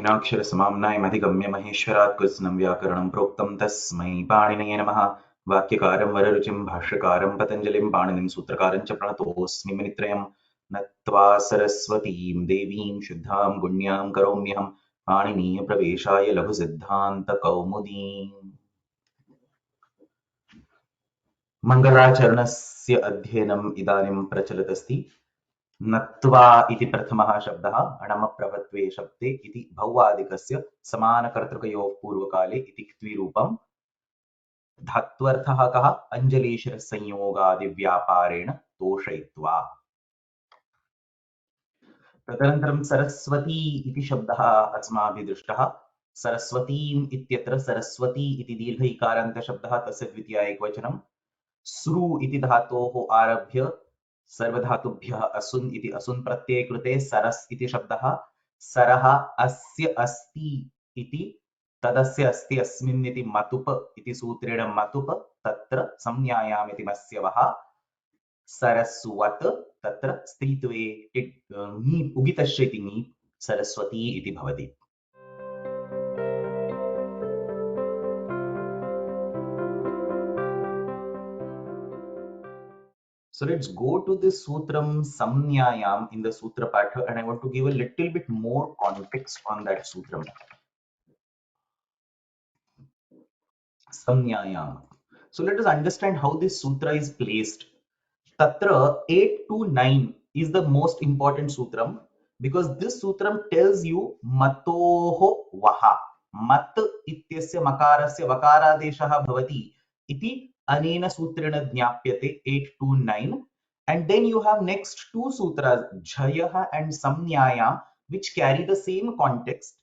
हीनाक्षरसमाम्नायमधिगम्य महेश्वरात् कृत्स्नं व्याकरणं प्रोक्तं तस्मै पाणिनये नमः। वाक्यकारं वररुचिं भाष्यकारं पतञ्जलिं पाणिनिं सूत्रकारं च प्रणतोऽस्मि मुनित्रयम्। नत्वा सरस्वतीं देवीं शुद्धां गुण्यां करोम्यहं पाणिनीयप्रवेशाय लघुसिद्धान्तकौमुदीम्। मङ्गलाचरणस्य अध्ययनम् इदानीं प्रचलदस्ति। नत्वा इति प्रथमः शब्दः अणमप्रभत्वे शब्दे इति भौवादिकस्य समानकर्तृकयोः पूर्वकाले इति क्त्विरूपम्। धात्वर्थः कः? अञ्जलीश्वरसंयोगादिव्यापारेण तोषयित्वा। तदनन्तरं सरस्वती इति शब्दः अस्माभिः दृष्टः। सरस्वतीम् इत्यत्र सरस्वती इति दीर्घ इकारान्तशब्दः, तस्य द्वितीया एकवचनं। सृ इति धातोः आरभ्य सर्वधातुभ्यः असुन् इति असुन् प्रत्यये कृते सरस् इति शब्दः। सरः अस्य अस्ति इति तदस्य अस्ति अस्मिन् इति मतुप इति सूत्रेण मतुप तत्र संज्ञायाम् इति मस्यवः। सरस्वत् तत्र स्त्रीत्वे ङी उगितश्च इति ङी सरस्वती इति भवति। So let's go to this Sutram Samnyayam in the Sutra Patha, and I want to give a little bit more context on that Sutram. Samnyayam. So let us understand how this Sutra is placed. Tatra 8 to 9 is the most important Sutram because this Sutram tells you Matoho Vaha. Mat ityasya makarasya vakaradeshah bhavati iti anena sutrena jnapyate 8 to 9. And then you have next two sutras, Jhayaha and Samnyaya, which carry the same context.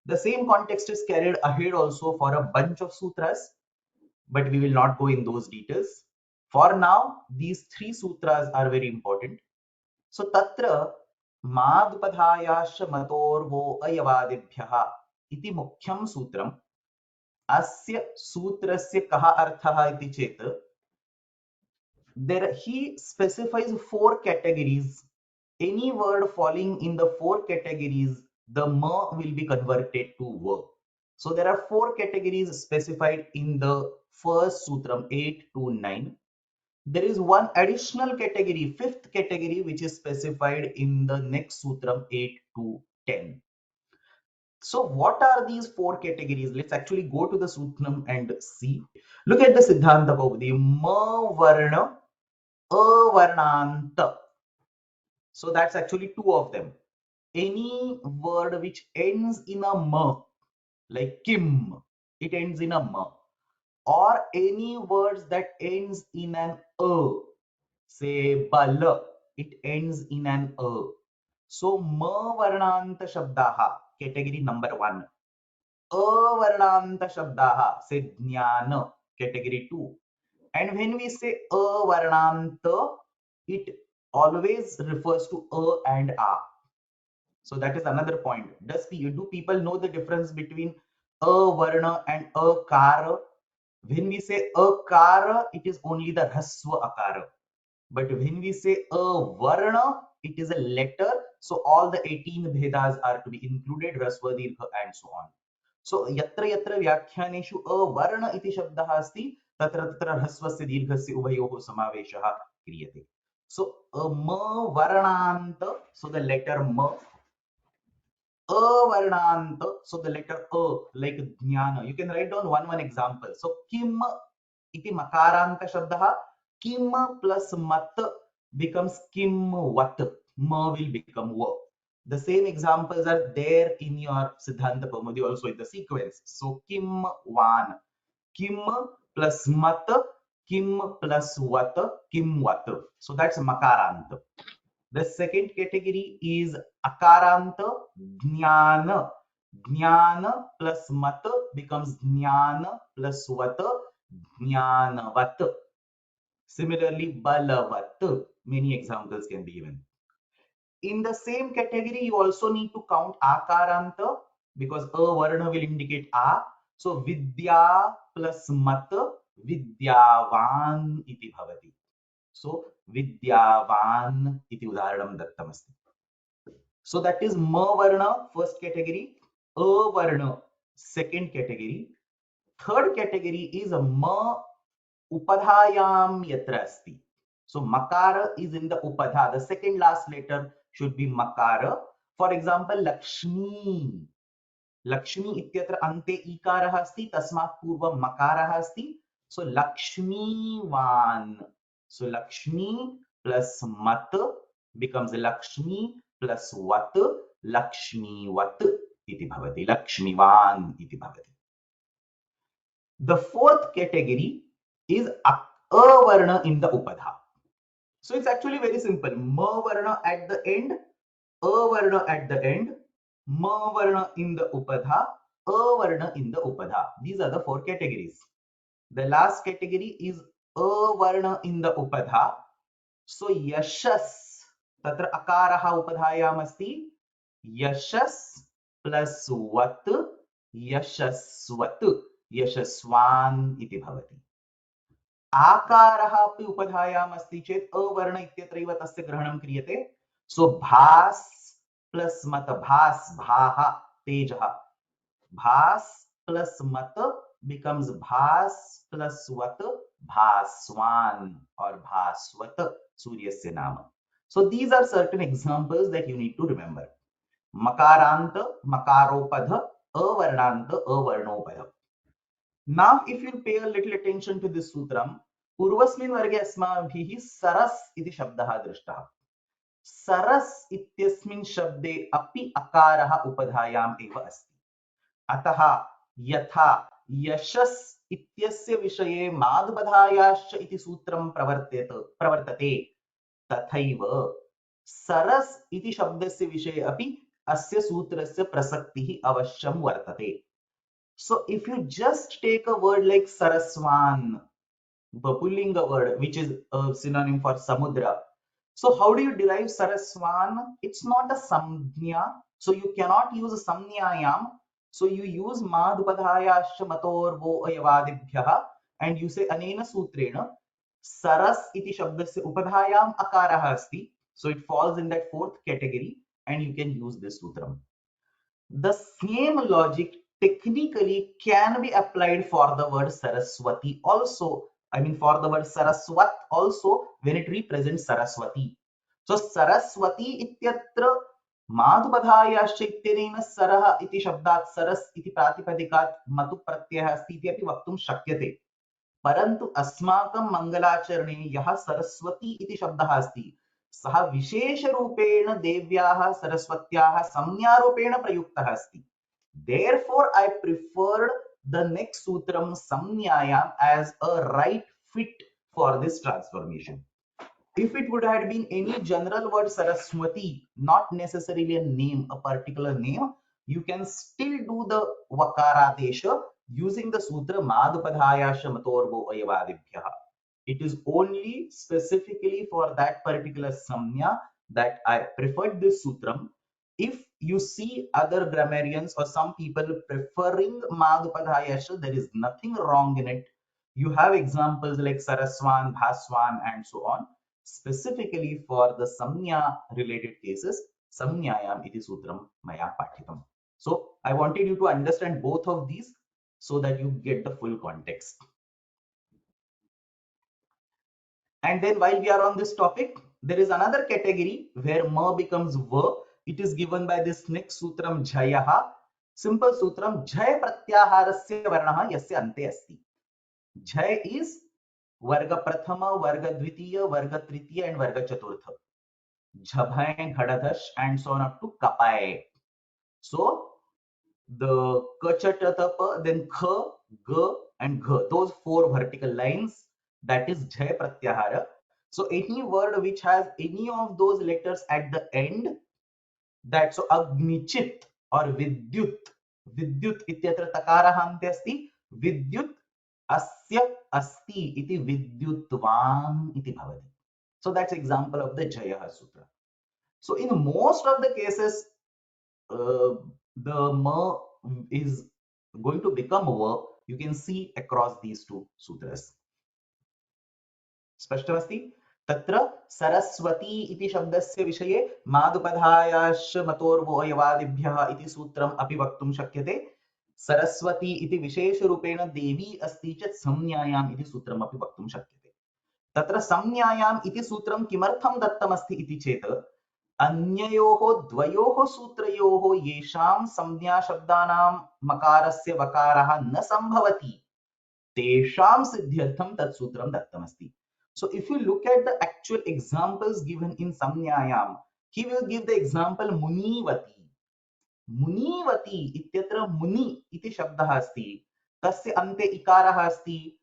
The same context is carried ahead also for a bunch of sutras, but we will not go in those details. For now, these three sutras are very important. So, tatra madpadhayasya matorvo ayavadibhyaha iti mukhyam sutram. Asya sutrasya kaha arthaha iti chet. There he specifies four categories. Any word falling in the four categories, the ma will be converted to va. So there are four categories specified in the first sutram 8 to 9. There is one additional category, fifth category, which is specified in the next sutram 8 to 10. So what are these four categories? Let's actually go to the sutram and see. Look at the Siddhanta Kaupadi. Ma varna, avarnanta. So that's actually two of them. Any word which ends in a ma, like kim, it ends in a ma. Or any words that ends in an a, say bala, it ends in an a. So ma varnanta shabdaha, category number 1. Avarnanta shabdaha, say jnana, category 2. And when we say avarnanta, it always refers to a and a. So that is another point. Do people know the difference between a varna and a kara? When we say a kara, it is only the rasva akara. But when we say a varna, it is a letter. So all the 18 Vedas are to be included, rasva, dirgha, and so on. So yatra yatra vyakyaneshu a varna iti shabdah asti, tatra tatra rasvasya dirghasya ubhayoho samaveshah kriyate. So ma varnanta, so the letter ma. Avarnanta, so the letter A, like jnana. You can write down one example. So kim iti makaranta shabdah, kim plus mat becomes kim vat. Ma will become va. The same examples are there in your Siddhanta Kaumudi also in the sequence. So kim van, kim plus mat, kim plus vat, kim vat. So that's makaranta. The second category is akaranta, jnana. Jnana plus mat becomes jnana plus vat, jnanavat. Similarly, balavat. Many examples can be given. In the same category, you also need to count akaranta because a varna will indicate a. So vidya plus mat, vidyavan iti bhavati. So vidyavan iti udaharanam dattamasti. So that is ma varna, first category. A varna, second category. Third category is ma upadhayam yatra asti. So makara is in the upadha. The second last letter should be makara. For example, Lakshmi. Lakshmi ityatra ante ikarah asti, tasmat purvam makarah asti. So Lakshmivan. So Lakshmi plus mat becomes Lakshmi plus vat, Lakshmivat iti bhavati. Lakshmivan iti bhavati. The fourth category is avarna in the upadha. So it's actually very simple. Ma varna at the end, avarna at the end, ma varna in the upadha, avarna in the upadha. These are the four categories. The last category is avarna in the upadha. So yashas, tatra akaraha upadhayam asti, yashas plus vat, yashasvat, यशस्वान् इति भवति. आकारः अपि उपधायाम् अस्ति चेत् अवर्ण इत्यत्रैव तस्य ग्रहणं क्रियते. सो भास् plus मत, भास् भाः तेजः, भास् प्लस मत becomes भास् प्लस वत भास्वान् or भास्वत, सूर्यस्य नाम. So these are certain examples that you need to remember. मकारान्त मकारोपध, अवर्णान्त अवर्णोपध. Now, if you pay a little attention to this sutram, पूर्वस्मिन् वर्गे अस्माभिः सरस् इति शब्दः दृष्टः. सरस् इत्यस्मिन् शब्दे अपि अकारः उपधायाम् एव अस्ति. अतः यथा यशस् इत्यस्य विषये मादुपधायाश्च इति सूत्रं प्रवर्तते, तथैव सरस् इति शब्दस्य विषये अपि अस्य सूत्रस्य प्रसक्तिः अवश्यं वर्तते. So if you just take a word like Saraswan, the Pullinga word, which is a synonym for Samudra. So how do you derive Saraswan? It's not a Samnya. So you cannot use a Samnyayam. So you use Madhupadhayascha Matorvo Ayavadibhyaha and you say Anena Sutrena. Saras iti shabdasya upadhayam akaraha asti. So it falls in that fourth category and you can use this sutram. The same logic technically can be applied for the word Saraswati also. I mean for the word Saraswat also when it represents Saraswati. So Saraswati ityatra माधुपधायाश्च इत्यनेन सरः इति शब्दात् सरस् इति प्रातिपदिकात् मतु प्रत्ययः अस्ति इति अपि वक्तुं शक्यते. परन्तु अस्माकं मङ्गलाचरणे यः सरस्वती इति शब्दः अस्ति सः विशेषरूपेण देव्याः सरस्वत्याः संज्ञारूपेण प्रयुक्तः अस्ति. Therefore, I preferred the next sutram samnyayam as a right fit for this transformation. If it would have been any general word Saraswati, not necessarily a name, a particular name, you can still do the vakaradesha using the sutra Madhupadhayasha Matorvo Ayavadibhyaha. It is only specifically for that particular samnya that I preferred this sutram. If you see other grammarians or some people preferring Madhupadhayasha, there is nothing wrong in it. You have examples like Saraswan, Bhaswan, and so on. Specifically for the samnya related cases, samnyayam iti sutram maya pathitam. So I wanted you to understand both of these so that you get the full context. And then while we are on this topic, there is another category where ma becomes va. It is given by this next sutram jhayaha. Simple sutram jhay pratyaharasya varnaha yasya ante asti. Jhay is varga prathama, varga dvitiya, varga tritiya and varga chaturtha. Jhabhay, Ghadadash and so on up to Kapai. So the Kachatatapa, then Kha, Ga and Gha, those four vertical lines, that is Jhay Pratyahara. So any word which has any of those letters at the end, that so Agnichit or Vidyut, Vidyut ityatra takaraha ante asti, Vidyut asya asti iti Vidyutvam iti bhavati. So that's example of the Jaya Sutra. So in most of the cases, the ma is going to become va. You can see across these two sutras. Spashtamasti? तत्र सरस्वती इति शब्दस्य विषये मादुपधायाश्च मतोर्वो अयवादिभ्यः इति सूत्रम् अपि वक्तुं शक्यते। सरस्वती इति विशेषरूपेण देवी अस्ति चेत् संज्ञायाम् इति सूत्रम् अपि वक्तुं शक्यते। तत्र संज्ञायाम् इति सूत्रं किमर्थं दत्तमस्ति इति चेत् अन्ययोः द्वयोः सूत्रयोः येषां संज्ञाशब्दानां मकारस्य वकारः न सम्भवति तेषां सिद्ध्यर्थं तत् सूत्रं दत्तमस्ति. So if you look at the actual examples given in Samnyayam, he will give the example Munivati. Munivati इत्यत्र मुनि इति शब्दः अस्ति, तस्य अन्ते इकारः अस्ति,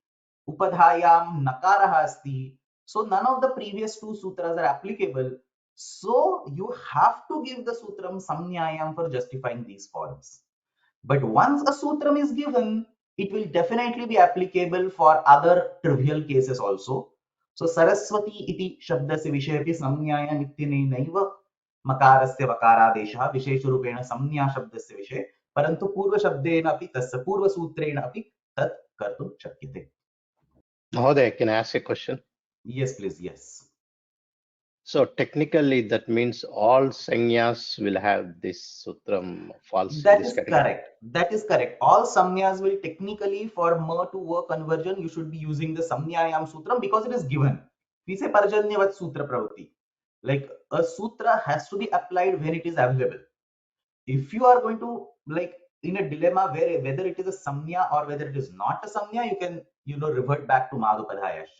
upadhayam nakarah asti. So none of the previous two sutras are applicable. So you have to give the sutram samnyayam for justifying these forms. But once a sutram is given, it will definitely be applicable for other trivial cases also. So Saraswati iti shabdasya vishayapi samnyayam ityanenaiva मकारस्य वकारादेशः विशेषरूपेण संज्ञा शब्दस्य विषये, परन्तु पूर्वशब्देन अपि तस्य पूर्वसूत्रेण अपि तत् कर्तुं शक्यते. Mahoday, can I ask a question? Yes, please. Yes. So technically, that means all sanyas will have this sutram falls. That is correct. That is correct. All samnyas will technically, for ma to work conversion, you should be using the samnyayam sutram because it is given. We say parjanyavat sutra pravati. Like a sutra has to be applied when it is available. If you are going to like in a dilemma where whether it is a samnya or whether it is not a samnya, you can revert back to madhupadhayash.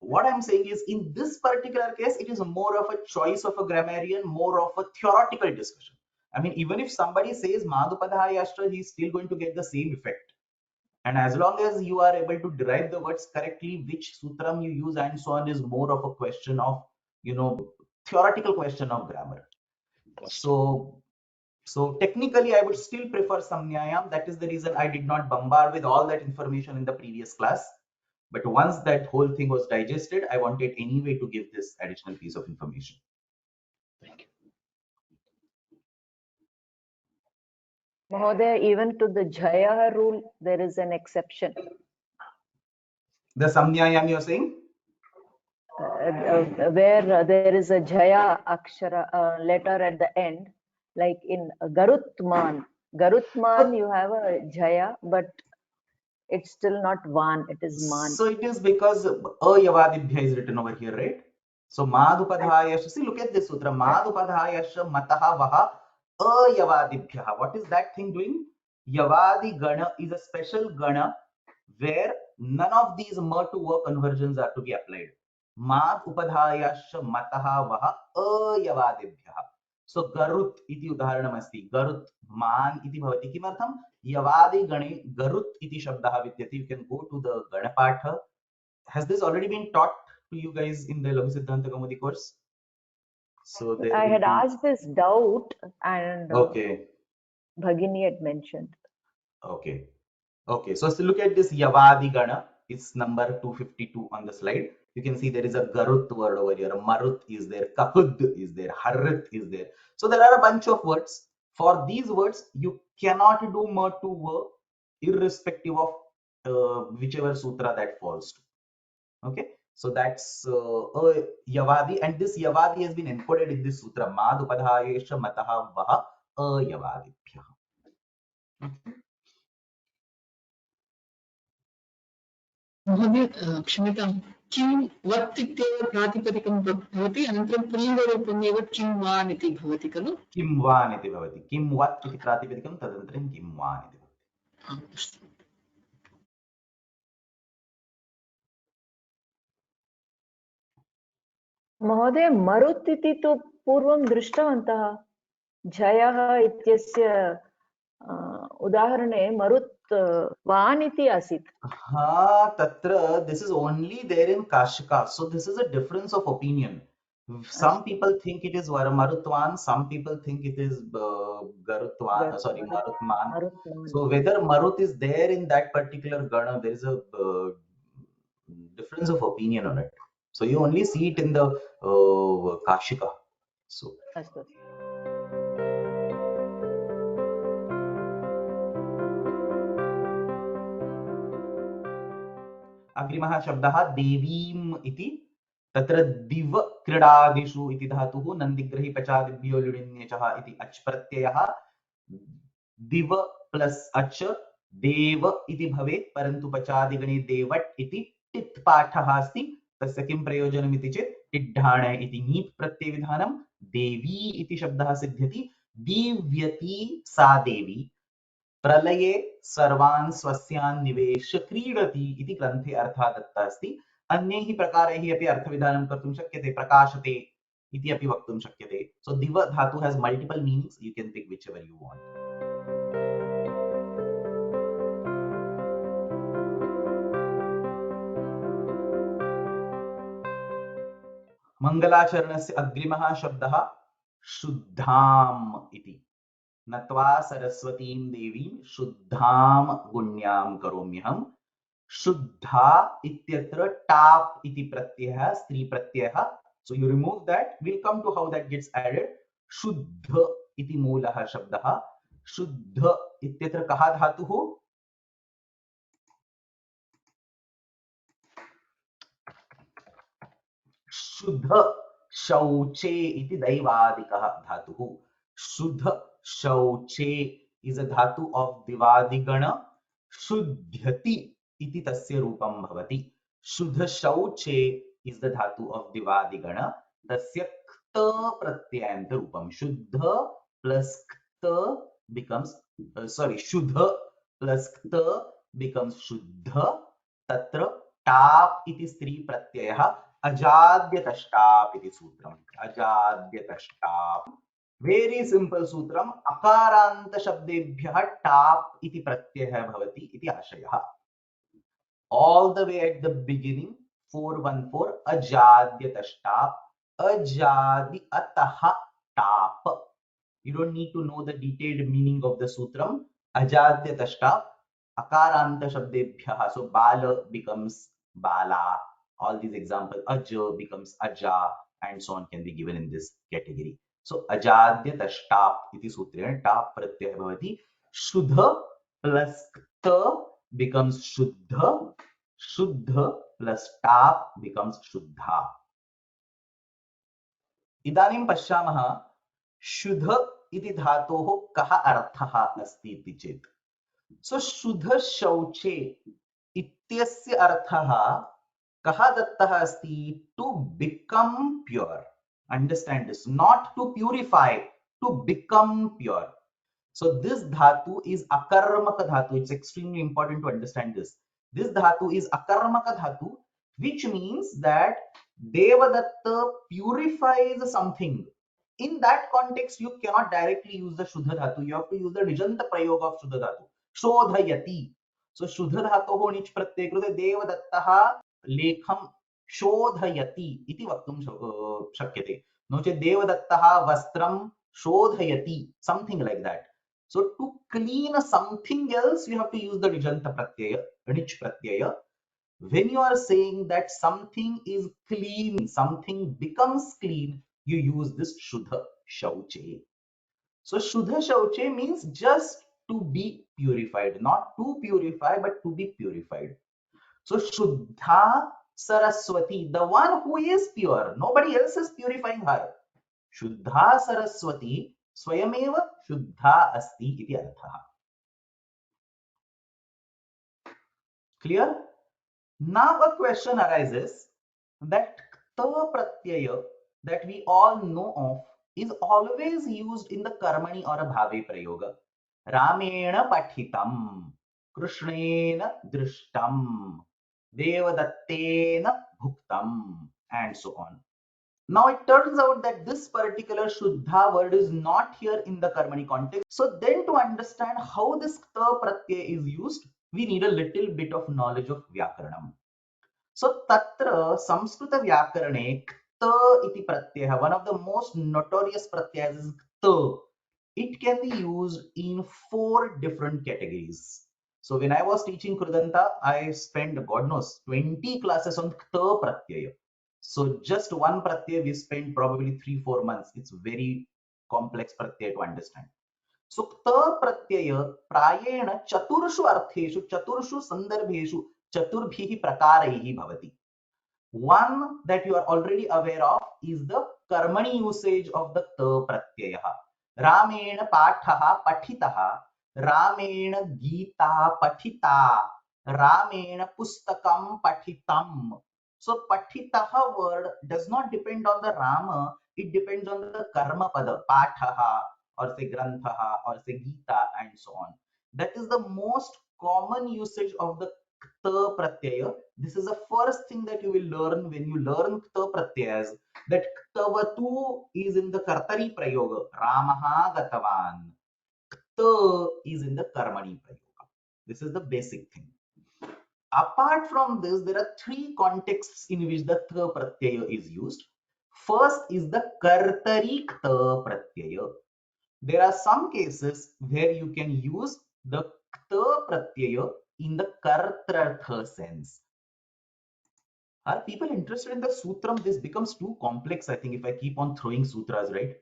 What I'm saying is, in this particular case, it is more of a choice of a grammarian, more of a theoretical discussion. I mean, even if somebody says madhupadhayashtra, he's still going to get the same effect. And as long as you are able to derive the words correctly, which sutram you use and so on is more of a question of, theoretical question of grammar. So technically, I would still prefer samnyayam. That is the reason I did not bombard with all that information in the previous class. But once that whole thing was digested, I wanted anyway to give this additional piece of information. Thank you. Mahoday, even to the Jaya rule, there is an exception. The samnyayam you're saying? Where there is a Jaya akshara letter at the end, like in Garutman. Garutman, you have a Jaya, but it's still not Van, it is Man. So it is because ayavadibhya is written over here, right? So madhupadhayasha, see, look at this sutra. Madhupadhayasha mataha vaha ayavadibhya. What is that thing doing? Yavadi gana is a special gana where none of these ma to va conversions are to be applied. Mad upadhayasha mataha vaha ayavadibhya. So garut iti udaharanam asti. Garut man iti bhavati. Kimartham? Yavadi gane garut iti shabdaha vidyati. You can go to the Ganapatha. Has this already been taught to you guys in the Laghu Siddhanta Kaumudi course? So I had asked this doubt and okay. Bhagini had mentioned. Okay. Okay. So look at this Yavadi Gana. It's number 252 on the slide. You can see there is a Garut word over here. Marut is there. Kahud is there. Harrit is there. So there are a bunch of words. For these words, you cannot do ma to va irrespective of whichever sutra that falls to. Okay. So that's Yavadi, and this Yavadi has been encoded in this sutra. Madhupadhayesha mataha vaha ayavadibhyah. महोदय क्षम्यतां किं वत् इत्येव प्रातिपदिकं भवति अनन्तरं पुल्लिङ्गरूपमेव किं one इति भवति खलु किं वान् इति भवति किं वत् इति प्रातिपदिकं तदनन्तरं किं वान् इति भवति महोदय मरुत् इति तु पूर्वं दृष्टवन्तः जयः इत्यस्य उदाहरणे मरुत् वान् इति आसीत् तत्र this is only there in Kashika, so this is a difference of opinion. Some people think it is Marutwan, some people think it is Garutwan, sorry, Marutman. So whether Marut is there in that particular Gana, there is a difference of opinion on it. So you only see it in the Kashika. So. अग्रिमः शब्दः देवीम् इति तत्र दिव क्रीडादिषु इति धातुः नन्दिग्रहि पचादिभ्यो लुडिन्यचः इति अच् प्रत्ययः दिव प्लस अच् देव इति भवेत्, परन्तु पचादिगणे देवट् इति टित् पाठः अस्ति। तस्य किं प्रयोजनम् इति चेत् टिड्ढाण इति नीप् प्रत्ययविधानं देवी इति शब्दः सिद्ध्यति। दीव्यति सा देवी, प्रलये सर्वान् स्वस्यान् निवेश्य क्रीडति इति ग्रन्थे अर्थः दत्तः अस्ति। अन्यैः प्रकारैः अपि अर्थविधानं कर्तुं शक्यते, प्रकाशते इति अपि वक्तुं शक्यते। सो दिव धातु has multiple meanings, you can pick whichever you want. मंगलाचरणस्य अग्रिमः शब्दः शुद्धाम् इति। नत्वा सरस्वतीं देवीं शुद्धां गुण्यां करोम्यहम्। शुद्धा इत्यत्र टाप् इति प्रत्ययः स्त्री प्रत्ययः, so you remove that, we'll come to how that gets added. शुद्ध इति मूलः शब्दः। शुद्ध इत्यत्र कः धातुः? शुद्ध शौचे इति दैवादिकः धातुः। शुद्ध शौचे is a धातु of दिवादिगण। शुद्ध्यति इति तस्य रूपं भवति। शुद्ध शौचे is the धातु of दिवादिगण, तस्य क्त प्रत्ययान्त रूपं। शुद्ध plus क्त becomes शुद्ध plus क्त becomes शुद्ध। तत्र टाप् इति स्त्री प्रत्ययः अजाद्यतष्टाप् इति सूत्रम्। अजाद्यतष्टाप्, वेरी सिंपल सूत्रम्। अकारान्त शब्देभ्यः टाप् इति प्रत्ययः भवति इति आशयः। All the way at the beginning 414 अजाद्यतष्टाप्, अजादि अतः top. You don't need to know the detailed meaning of the sutram. Ajadyatashta, akaranta shabdebhyah, so bala becomes bala. All these examples, aja becomes aja, and so on can be given in this category. So ajadyatashta iti sutrena ta pratyaya bhavati. Shuddha plus kta becomes shuddha. Shuddha plus ta becomes shuddha. इदानीं पश्यामः शुद्ध इति धातोः कः अर्थः अस्ति इति चेत्, सो शुद्ध शौचे इत्यस्य अर्थः कः दत्तः अस्ति? To become pure. Understand this, not to purify, to become pure. So this धातु इज अकर्मक धातु. It's extremely important to understand this. This धातु इज अकर्मक धातु, which means that Devadatta purifies something. In that context, you cannot directly use the Shuddha Dhatu. You have to use the Nijanta Prayoga of Shuddha Dhatu. Shodhayati. So Shuddha Dhatoho Nich Pratyaya Krute Devadattaha Lekham Shodhayati iti vaktum shakyate. No che Devadattaha Vastram Shodhayati. Something like that. So to clean something else, you have to use the Nijanta Pratyaya, Nich Pratyaya. When you are saying that something is clean, something becomes clean, you use this Shuddha Shauche. So Shuddha Shauche means just to be purified, not to purify, but to be purified. So Shuddha Saraswati, the one who is pure, nobody else is purifying her. Shuddha Saraswati Swayameva Shuddha Asti iti arthaha. Clear? Now a question arises that kta pratyaya that we all know of is always used in the karmani or a bhave prayoga. Ramena pathitam, Krishnena drishtam, Devadattena bhuktam, and so on. Now it turns out that this particular Shuddha word is not here in the karmani context. So then to understand how this kta pratyaya is used, we need a little bit of knowledge of Vyakaranam. So tatra Samskrita Vyakarane kta iti pratyaya, one of the most notorious pratyayas is kta. It can be used in 4 different categories. So when I was teaching Krudanta, I spent, God knows, 20 classes on kta pratyaya. So just one pratyaya we spent probably 3-4 months. It's very complex pratyaya to understand. So kta pratyaya prayena chaturshu artheshu, chaturshu sandarbheshu, chaturbhihi prakaraihi bhavati. One that you are already aware of is the karmani usage of the ta pratyaya. Ramena pathaha pathitaha, Ramena Gita pathita, Ramena pustakam pathitam. So pathitaha word does not depend on the Rama, it depends on the karma pada, pathaha or say granthaha or say Gita and so on. That is the most common usage of the kta pratyaya. This is the first thing that you will learn when you learn kta pratyayas, that ktavatu is in the kartari prayoga, Ramaha gatavan. Kta is in the karmani prayoga. This is the basic thing. Apart from this, there are three contexts in which the kta pratyaya is used. First is the kartari kta pratyaya. There are some cases where you can use the kta pratyaya in the kartrartha sense. Are people interested in the sutram? This becomes too complex, I think, if I keep on throwing sutras, right?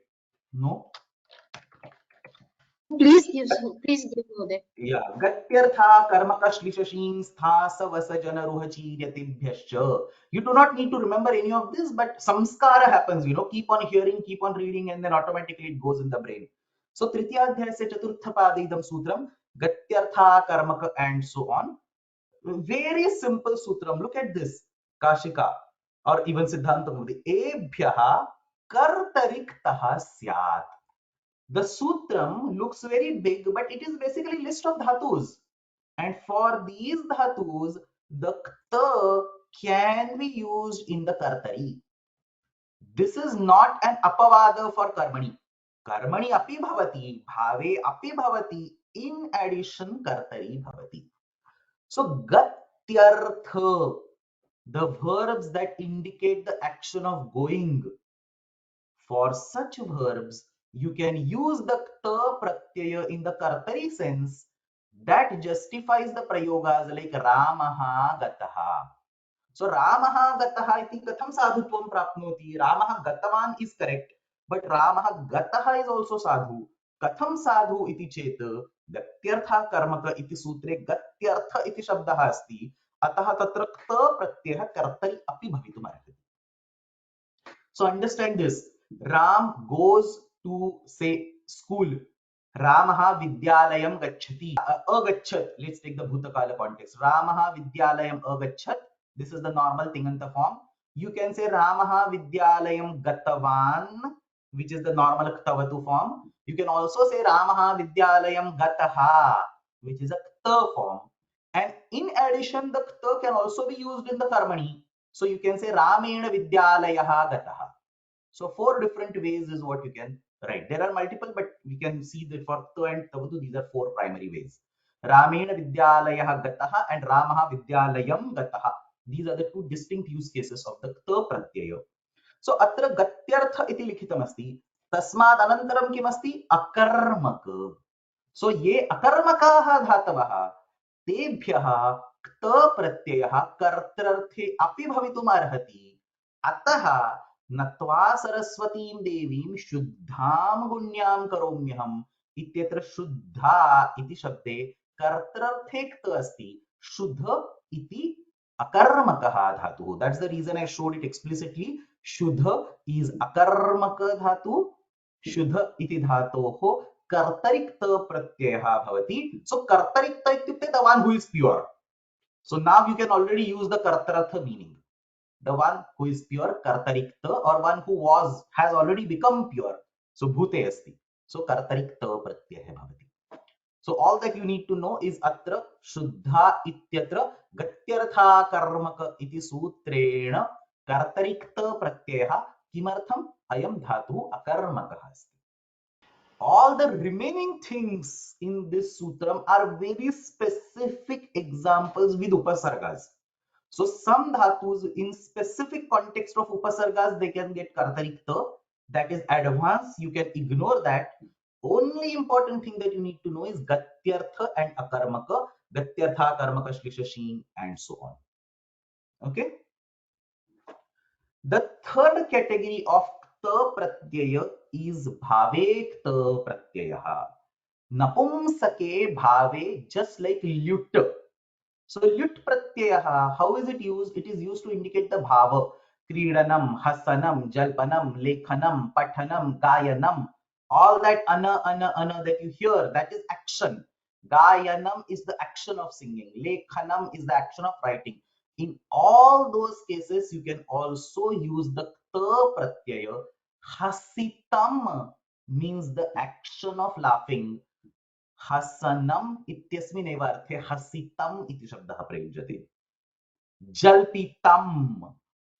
No? Please give Mode. Yeah. Gatyartha karmaka shlishashin sthasa vasajana ruhachiryatibhyascha. You do not need to remember any of this, but samskara happens, keep on hearing, keep on reading, and then automatically it goes in the brain. So Tritiyadhyaya se Chaturtha Padidam Sutram, Gatyartha Karmaka and so on. Very simple sutram. Look at this. Kashika or even Siddhanta Murti. Ebhyaha kartariktaha syat. The sutram looks very big, but it is basically list of dhatus. And for these dhatus, the kta can be used in the kartari. This is not an apavada for karmani. Karmani api bhavati, bhave api bhavati. In addition, kartari bhavati. So gatyartha, the verbs that indicate the action of going. For such verbs, you can use the kta pratyaya in the kartari sense that justifies the prayogas like Ramaha gataha. So Ramaha gataha iti katham sadhutvam prapnoti. Ramaha gatavan is correct, but Ramaha gataha is also sadhu. Katham sadhu iti chet gatyartha karmaka iti sutre gatyartha iti shabdah asti. Atah tatra kta pratyaya kartari api bhavitum arhati. So understand this. Ram goes to say school. Ramaha Vidyalayam gacchati. Agachat. Let's take the Bhutakala context. Ramaha Vidyalayam agachat. This is the normal Tinganta form. You can say Ramaha Vidyalayam gatavan, which is the normal Ktavatu form. You can also say Ramaha Vidyalayam gataha, which is a Kta form. And in addition, the Kta can also be used in the Karmani. So you can say Ramena Vidyalayaha gataha. So 4 different ways is what you can write. There are multiple, but we can see that for Ta and Tavatu, these are 4 primary ways. Ramena Vidyalayah Gataha and Ramaha Vidyalayam Gataha. These are the 2 distinct use cases of the Ta Pratyaya. So Atra Gatyartha iti likhitam asti. Tasmad anantaram kim asti? Akarmaka. So ye akarmakaha dhatavaha tebhyaha kta pratyayah kartrarthe api bhavitum arhati. Ataha नत्वा सरस्वतीं देवीं शुद्धां गुण्यां करोम्यहम् इत्यत्र शुद्धा इति शब्दे कर्तृर्थे क्त अस्ति. शुद्ध इति अकर्मकः धातुः. That's the reason I showed it explicitly. शुद्ध is अकर्मक धातु. शुद्ध इति धातोः कर्तरिक्त प्रत्ययः भवति. So कर्तरिक्त इत्युक्ते the one who is pure. So now you can already use the kartarartha meaning. The one who is pure, kartarikta, or one who has already become pure. So bhute asti. So kartarikta pratyaya bhavati. So all that you need to know is atra shuddha ityatra gatyartha karmaka iti sutrena kartarikta pratyaya kimartham ayam dhatu akarmakah asti. All the remaining things in this sutram are very specific examples with upasargas. So some dhatus in specific context of upasargas, they can get kartarikta. That is advanced. You can ignore that. Only important thing that you need to know is gatyartha and akarmaka. Gatyartha, karmaka, shlishashin and so on. Okay. The third category of kta pratyaya is bhave kta pratyaya. Napumsake bhave, just like lut. So Lyut Pratyaya, how is it used? It is used to indicate the bhava. Kridanam, Hasanam, Jalpanam, Lekhanam, Pathanam, Gayanam. All that ana that you hear, that is action. Gayanam is the action of singing. Lekhanam is the action of writing. In all those cases, you can also use the ta pratyaya. Hasitam means the action of laughing. हसनम इत्यस्मिन्नेव अर्थे हसितम इति शब्दः प्रयुज्यते. जल्पितम,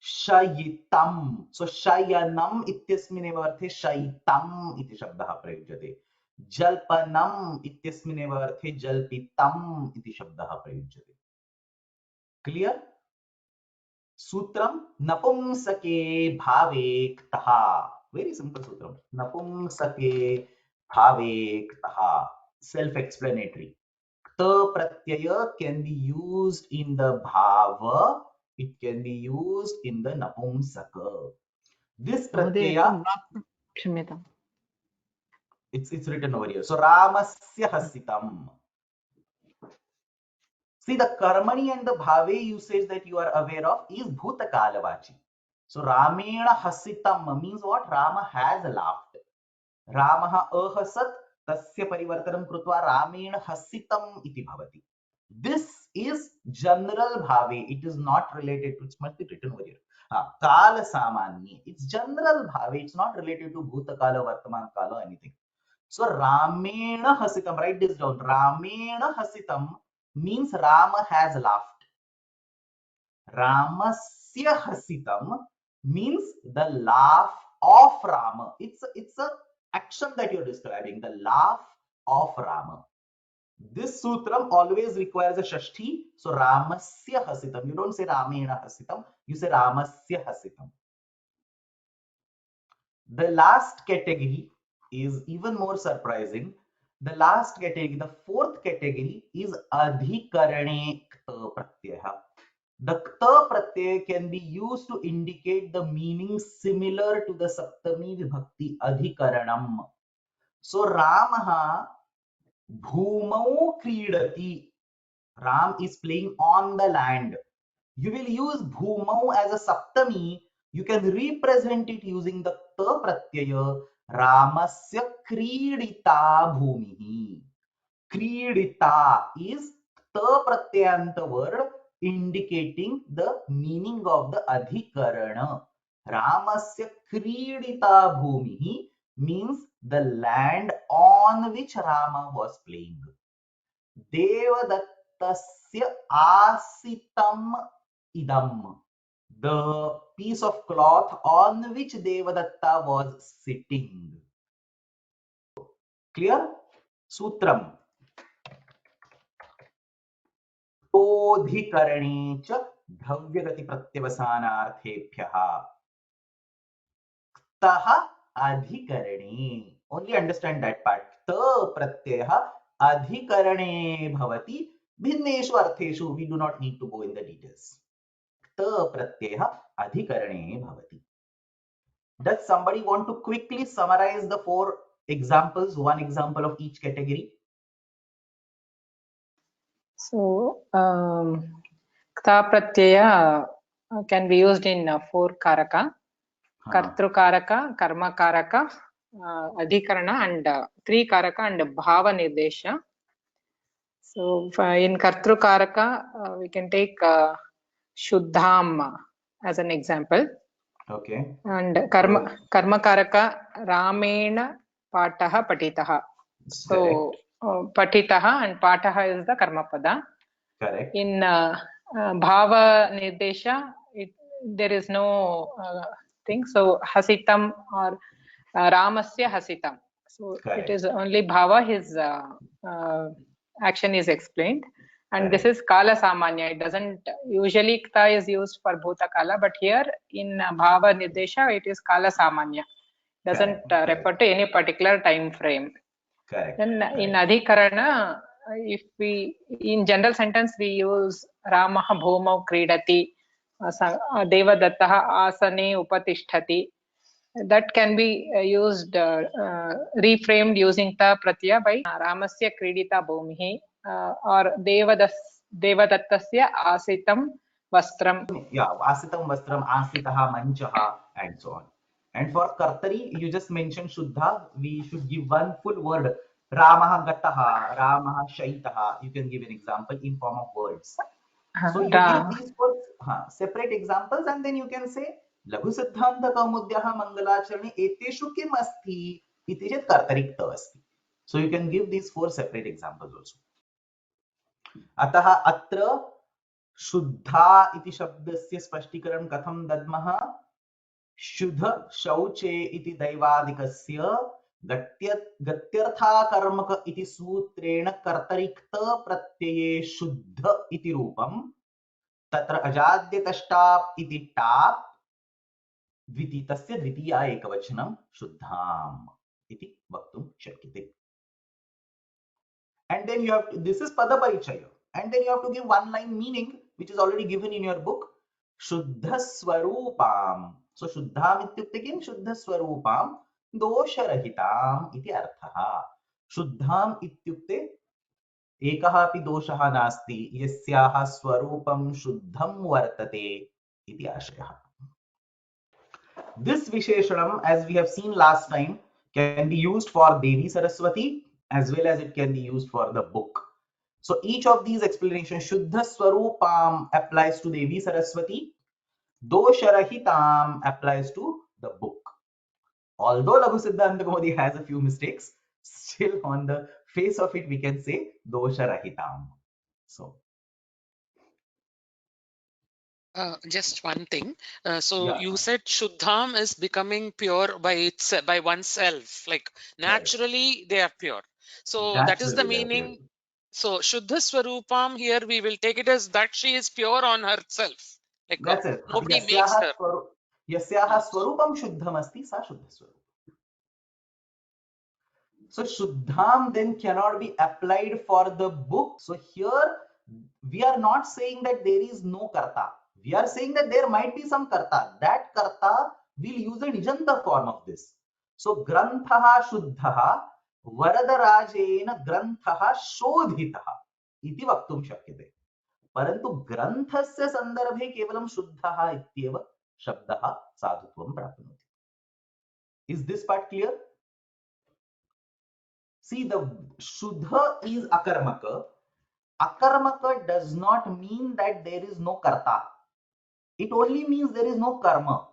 शयितम, सो शयनम इत्यस्मिन्नेव अर्थे शयितम इति शब्दः प्रयुज्यते. जल्पनम इत्यस्मिन्नेव अर्थे जल्पितम इति शब्दः प्रयुज्यते. Clear? सूत्रम नपुंसके Bhave क्तः. Very simple सूत्रम. नपुंसके Bhave क्तः. Self-explanatory. Ta pratyaya can be used in the bhava. It can be used in the napumsaka. This pratyaya, it's written over here. So Ramasya hasitam. See, the karmani and the bhave usage that you are aware of is bhutakala-vachi. So Ramena hasitam means what? Rama has laughed. Ramaha ahasat. तस्य परिवर्तनं कृत्वा रामेण हसितम इति भवति. This is general bhave. It is not related to, it must be written over here. Kala samanya. It's general bhave. It's not related to bhutakala, vartaman kala, or anything. So ramena hasitam. Write this down. Ramena hasitam means Rama has laughed. Ramasya hasitam means the laugh of Rama. It's a action that you're describing, the laugh of Rama. This sutram always requires a shashti. So Ramasya hasitam. You don't say Ramena hasitam. You say Ramasya hasitam. The last category is even more surprising. The last category, the fourth category, is adhikarane kta pratyaya. The kta pratyaya can be used to indicate the meaning similar to the saptami vibhakti adhikaranam. So Ramaha bhumau kridati. Ram is playing on the land. You will use bhumau as a saptami. You can represent it using the ta pratyaya. Ramasya kridita bhumihi. Kridita is ta pratyayanta word indicating the meaning of the adhikarana. Ramasya kridita bhumihi means the land on which Rama was playing. Devadattasya asitam idam. The piece of cloth on which Devadatta was sitting. Clear? Sutram. तोधिकरणे च भव्यगति प्रत्यवसानार्थेभ्यः क्तः अधिकरणे. Only understand that part. त प्रत्ययः अधिकरणे भवति. भिन्नेषु अर्थेषु we do not need to go in the details. क्त प्रत्ययः अधिकरणे भवति. Does somebody want to quickly summarize the four examples, one example of each category? So, kta pratyaya can be used in 4 karaka: kartru karaka, karma karaka, adhikarana, and 3 karaka and bhava nirdesha. So, in kartru karaka, we can take shuddham as an example. Okay. And karma karaka ramena pataha patitaha. So patitaha and pataha is the karma pada. Correct. In bhava nirdesha, there is no thing. So hasitam or ramasya hasitam. So Correct. it is only bhava, his action is explained. And Correct. this is kala samanya. It doesn't usually kta is used for bhuta kala, but here in bhava nirdesha it is kala samanya. Doesn't refer to any particular time frame. Correct. Then Correct. in adhikarana, if we in general sentence we use Ramaha bhumau kridati, Devadattaha asane upatisthati. That can be used, reframed using ta pratyaya by Ramasya kridita bhumihi or देवदत्तस्य आसितं वस्त्रं. Yeah, asitam vastram, asitaha manchaha, and so on. And for kartari, you just mentioned shuddha. We should give one full word. Ramaha gataha, Ramaha shaitaha. You can give an example in form of words. So you give these four separate examples, and then you can say Laghu Siddhanta Kaumudyaha Mangalacharane Eteshu Kim Asti iti chet kartarikta asti. So you can give these four separate examples also. अतः अत्र शुद्धा इति शब्दस्य स्पष्टीकरणं कथं दद्मः? शुद्ध शौचे इति दैवादिकस्य गत्यर्थाकर्मक इति सूत्रेण कर्तरिक्त प्रत्यये शुद्ध इति रूपं, तत्र अजाद्यतष्टाप् इति टाप् तस्य द्वितीया एकवचनं शुद्धाम् इति वक्तुं शक्यते. And then you have to, this is padaparichaya, and then you have to give one line meaning which is already given in your book. Shuddha swarupam. So shuddham ityukte kim? Shuddha swarupam dosharahitam iti arthaha. Shuddham ityukte ekah api doshaha nasti yasyaha swarupam shuddham vartate iti ashayah. This visheshanam, as we have seen last time, can be used for Devi Saraswati as well as it can be used for the book. So each of these explanations, Shuddha Swarupam applies to Devi Saraswati, Dosharahitam applies to the book. Although Laghu Siddhanta Kaumudi has a few mistakes, still on the face of it we can say Dosharahitam. So just one thing. So yeah. you said Shuddham is becoming pure by oneself. Like naturally they are pure. So that is the meaning. So Shuddha Swarupam here we will take it as that she is pure on herself. Like that's it. nobody makes her. Yasyaha Swarupam Shuddham asti sa Shuddha Swarupam. So Shuddham then cannot be applied for the book. So here we are not saying that there is no karta. We are saying that there might be some karta. That karta will use a nijanta form of this. So granthaha shuddhaha varadarajena granthaha shodhitaha iti vaktum shakyate. Parantu granthasya sandarbhe kevalam shuddhaha ityeva shabdaha sadhutvam prapnoti. Is this part clear? See, the Shuddha is Akarmaka. Akarmaka does not mean that there is no Karta. It only means there is no Karma.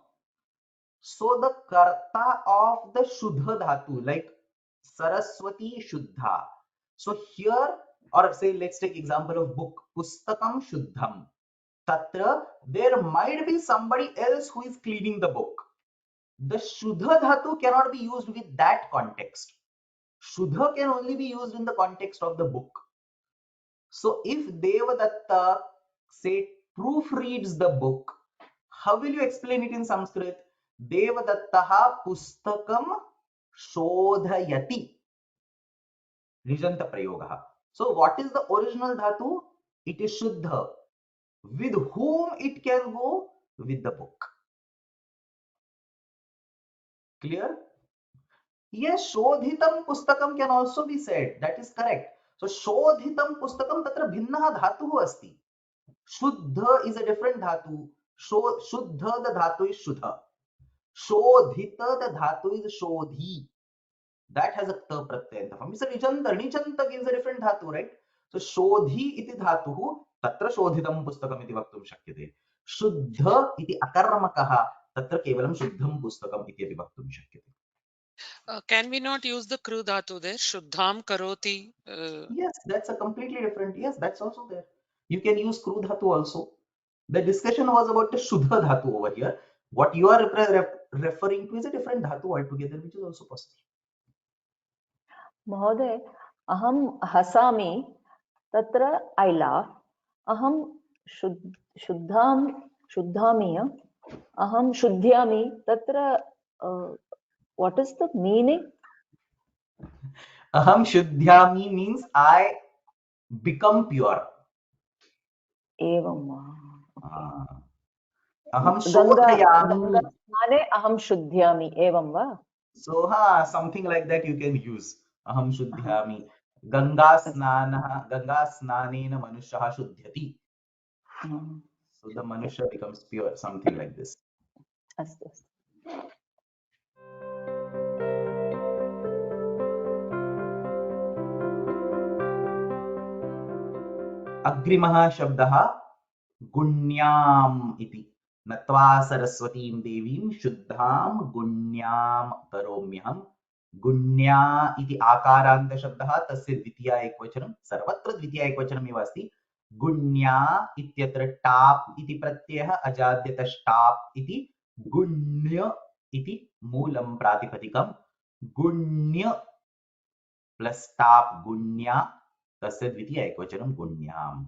So the Karta of the Shuddha Dhatu, like Saraswati Shuddha. So here, or say, let's take example of book, Pustakam Shuddham. Tatra, there might be somebody else who is cleaning the book. The Shuddha Dhatu cannot be used with that context. Shuddha can only be used in the context of the book. So if Devadatta, say, proofreads the book, how will you explain it in Sanskrit? Devadattaha pustakam shodhayati. Nijanta prayogaha. So what is the original dhatu? It is Shuddha. With whom it can go? With the book. Clear? Yes, Shodhitam Pustakam can also be said. That is correct. So Shodhitam Pustakam tatra bhinnaha dhatuhu asti. Shuddha is a different dhatu. Shuddha, the dhatu is Shuddha. Shodhita, the dhatu is Shodhi. That has a ta pratyanta form. It's a Nijanta. Nijanta gives a different dhatu, right? So Shodhi iti dhatuhu tatra Shodhitam Pustakam iti vaktum shakyate. Shuddha iti akarmakaha tatra kevalam Shuddham Pustakam iti api vaktum shakyate. Can we not use the kru dhatu there? Shuddham karoti. Yes, that's a completely different. Yes, that's also there. You can use kru dhatu also. The discussion was about the Shuddha dhatu over here. What you are referring to is a different dhatu altogether, which is also possible. Mahoday, aham hasami, tatra I laugh. Aham shuddhami, aham shuddhyami, tatra what is the meaning? Aham shuddhyami means I become pure. Evam. Aham shodhayami. Mane aham shuddhyami, evam va? So something like that you can use. Aham shuddhyami. गंगास्नानेन मनुष्यः शुध्यति. Mm. So the manusha becomes pure, something like this. अस्तु अस्तु. अग्रिमः शब्दः गुण्याम् इति. नत्वा सरस्वतीं देवीं शुद्धां गुण्यां करोम्यहम्. गुण्या इति आकारान्तशब्दः, तस्य द्वितीया एकवचनं, सर्वत्र द्वितीया एकवचनमेव अस्ति. गुण्या इत्यत्र टाप् इति प्रत्ययः, अजाद्यतश्टाप् इति. गुण्य इति मूलं प्रातिपदिकं. गुण्य प्लस् टाप् गुण्या, तस्य द्वितीया एकवचनं गुण्याम्.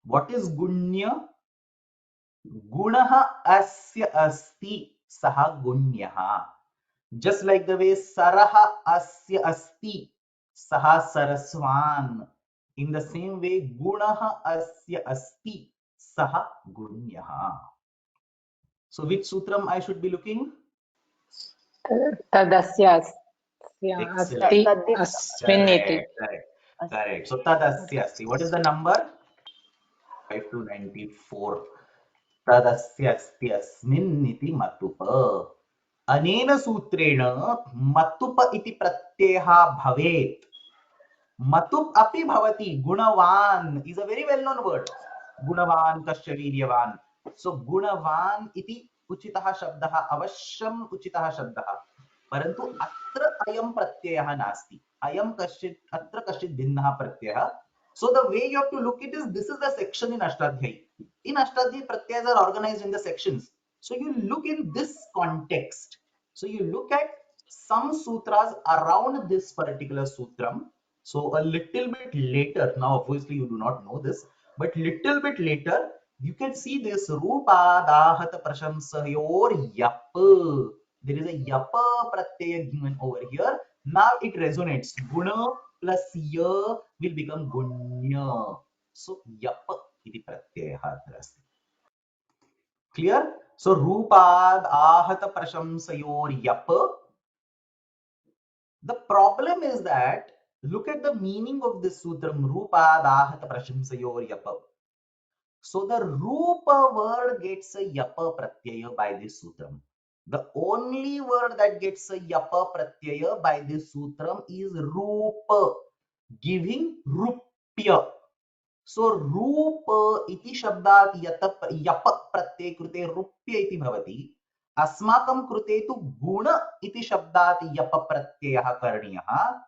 What is गुण्य? गुणः अस्य अस्ति, सः गुण्यः. Just like the way सरः अस्य अस्ति, सः सरस्वान्. In the same way, गुणः अस्य अस्ति, सः गुण्यः. So which sutram I should be looking? तदस्य Excellent. अस्ति तद्दित्. अस्मिन् इति. Correct. So tadasya asti. What is the number? 5 to 94. तदस्य अस्ति अस्मिन् इति मतुप. अनेन सूत्रेण मतुप इति प्रत्ययः भवेत्. मतुप अपि भवति. गुणवान् is a very well known word. गुणवान् कस्य वीर्यवान्. So गुणवान् इति उचितः शब्दः, अवश्यम् उचितः शब्दः. परन्तु अत्र अयं प्रत्ययः नास्ति. अयं कश्चित्, अत्र कश्चित् भिन्नः प्रत्ययः. So the way you have to look it is, this is the section in Ashtadhyayi. In Ashtadhyayi, pratyayas are organized in the sections. So you look in this context. So you look at some sutras around this particular sutram. So a little bit later, now obviously you do not know this, but little bit later, you can see this Rupadahata Prashamsayor Yap. There is a Yapa pratyaya given over here. Now it resonates. Guna plus ya will become gunya. So Yapa iti pratyaya atra asti. Clear? So Rupad ahata prashamsayor Yapa. The problem is that, look at the meaning of this sutram, Rupad ahata prashamsayor Yapa. So the Rupa word gets a Yapa pratyaya by this sutram. The only word that gets a Yapa pratyaya by this sutram is Rupa, giving Rupya. So Rupa iti shabdat Yapa pratyaya krute Rupya iti bhavati. Asmakam krute tu Guna iti shabdat Yapa pratyayah karniyah.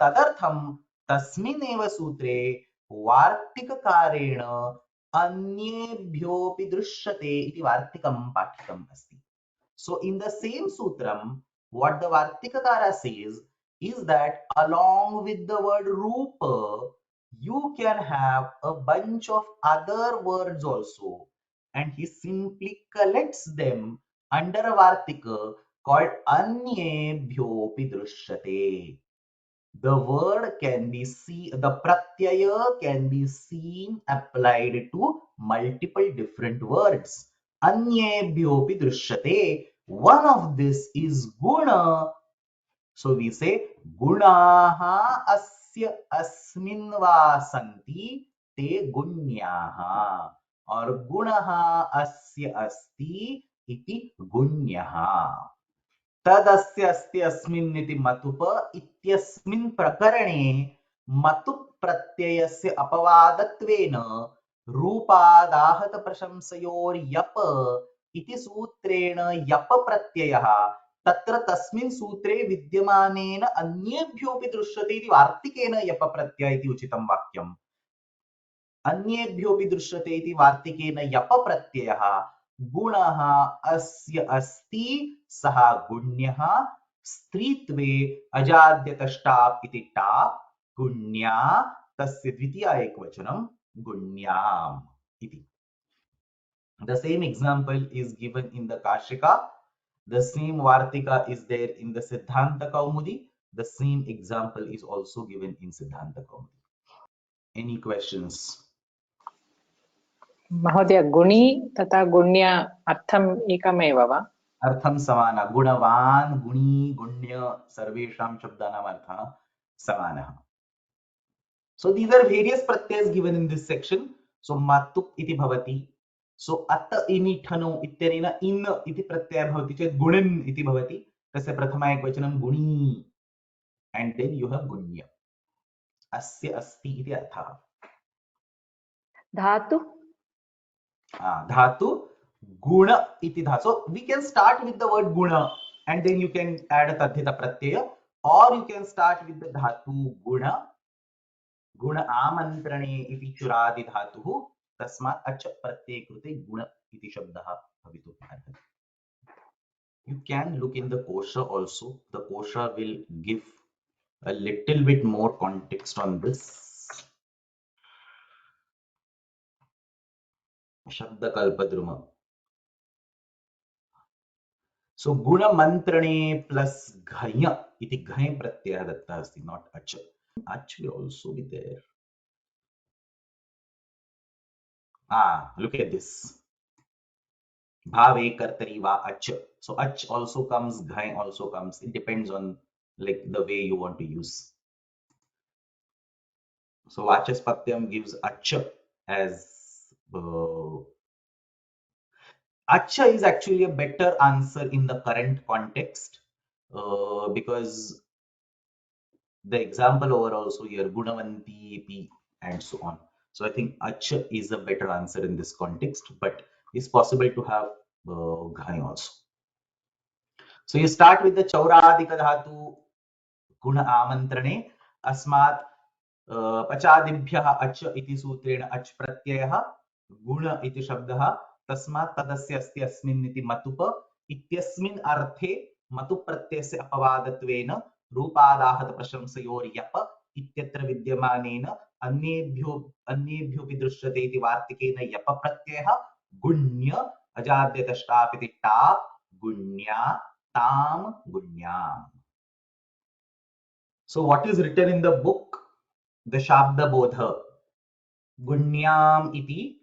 Tadartham tasmin eva sutre vartikkarena अन्येभ्योऽपि दृश्यते इति वार्तिकं पाठितम् अस्ति. So in the same sutram, what the Vartikakara says is that along with the word Rupa, you can have a bunch of other words also, and he simply collects them under a Vartika called Anyebhyopi Drishyate. The word can be seen, the pratyaya can be seen applied to multiple different words. Anyebhyopi drishyate. One of this is guna. So we say gunaha asya asmin va santi te gunyaha, or gunaha asya asti iti gunyaha. तदस्य अस्ति अस्मिन् इति मतुप इत्यस्मिन् प्रकरणे मतुप् प्रत्ययस्य अपवादत्वेन रूपादाहत प्रशंसयोर् yup इति सूत्रेण yup प्रत्ययः तत्र तस्मिन् सूत्रे विद्यमानेन अन्येभ्योऽपि दृश्यते इति वार्तिकेन यप प्रत्यय इति उचितं वाक्यम्. अन्येभ्योऽपि दृश्यते इति वार्तिकेन यप प्रत्ययः गुणः अस्य अस्ति, सः गुण्यः. स्त्रीत्वे अजाद्यतश्टाप् इति टाप् गुण्या, तस्य द्वितीया एकवचनं गुण्याम् इति. The same example is given in the Kashika. The same Vartika is there in the Siddhanta Kaumudi. The same example is also given in Siddhanta Kaumudi. Any questions? महोदय गुणी तथा गुण्य अर्थम् एकमेव वा? अर्थं समानः. गुणवान्, गुणी, गुण्य सर्वेषां शब्दानाम् अर्थः समानः. So these are various pratyas given in this section. So matuk iti bhavati. So at ini thano ityarena in iti pratyaya bhavati chet gunin iti bhavati. Tasya prathama ekvachanam guni. And then you have gunya. Asya asti iti artha. Dhatu. Dhatu guna iti dhatu. So we can start with the word guna and then you can add a tadhita pratyaya, or you can start with the dhatu guna. गुण आमन्त्रणे इति चुरादि धातुः तस्मात् अच प्रत्यये कृते गुण इति शब्दः भवितुम् अर्हति. You can look in the kosha also. The kosha will give a little bit more context on this. Shabdakalpadruma. So guna mantrane plus ghaya iti ghaya pratyaya datta asti, not ach. Ach will also be there. Look at this. Bhave kartari va ach. So ach also comes, ghai also comes. It depends on like the way you want to use. So Vachaspathyam gives ach as acha is actually a better answer in the current context because the example over also here gunavanti pi and so on. So I think acha is a better answer in this context, but it's possible to have ghai also. So you start with the chauradika dhatu guna amantrane asmat पचादिभ्यः अच इति सूत्रेण अच प्रत्ययः गुण इति शब्दः तस्मात् तदस्य अस्ति अस्मिन् इति मतुप इत्यस्मिन् अर्थे मतु प्रत्ययस्य अपवादत्वेन रूपादाहत प्रशंसयोर्यप इत्यत्र विद्यमानेन अन्येभ्योऽपि दृश्यते इति वार्तिकेन यप प्रत्ययः गुण्य अजाद्यतष्टाप् इति टाप् गुण्या ताम गुण्याम्. So what is written in the book? The Shabda Bodha Gunyam iti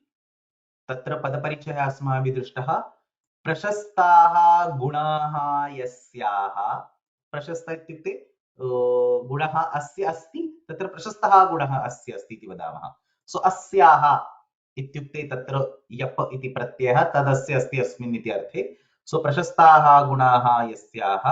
tatra padaparichaya asmaभिः दृष्टः प्रशस्ताः गुणाः यस्याः प्रशस्त इत्युक्ते गुणः अस्य अस्ति तत्र प्रशस्तः गुणः अस्य अस्ति इति वदामः. सो अस्याः इत्युक्ते तत्र यप इति प्रत्ययः तदस्य अस्ति अस्मिन् इति अर्थे. सो प्रशस्ताः गुणाः यस्याः,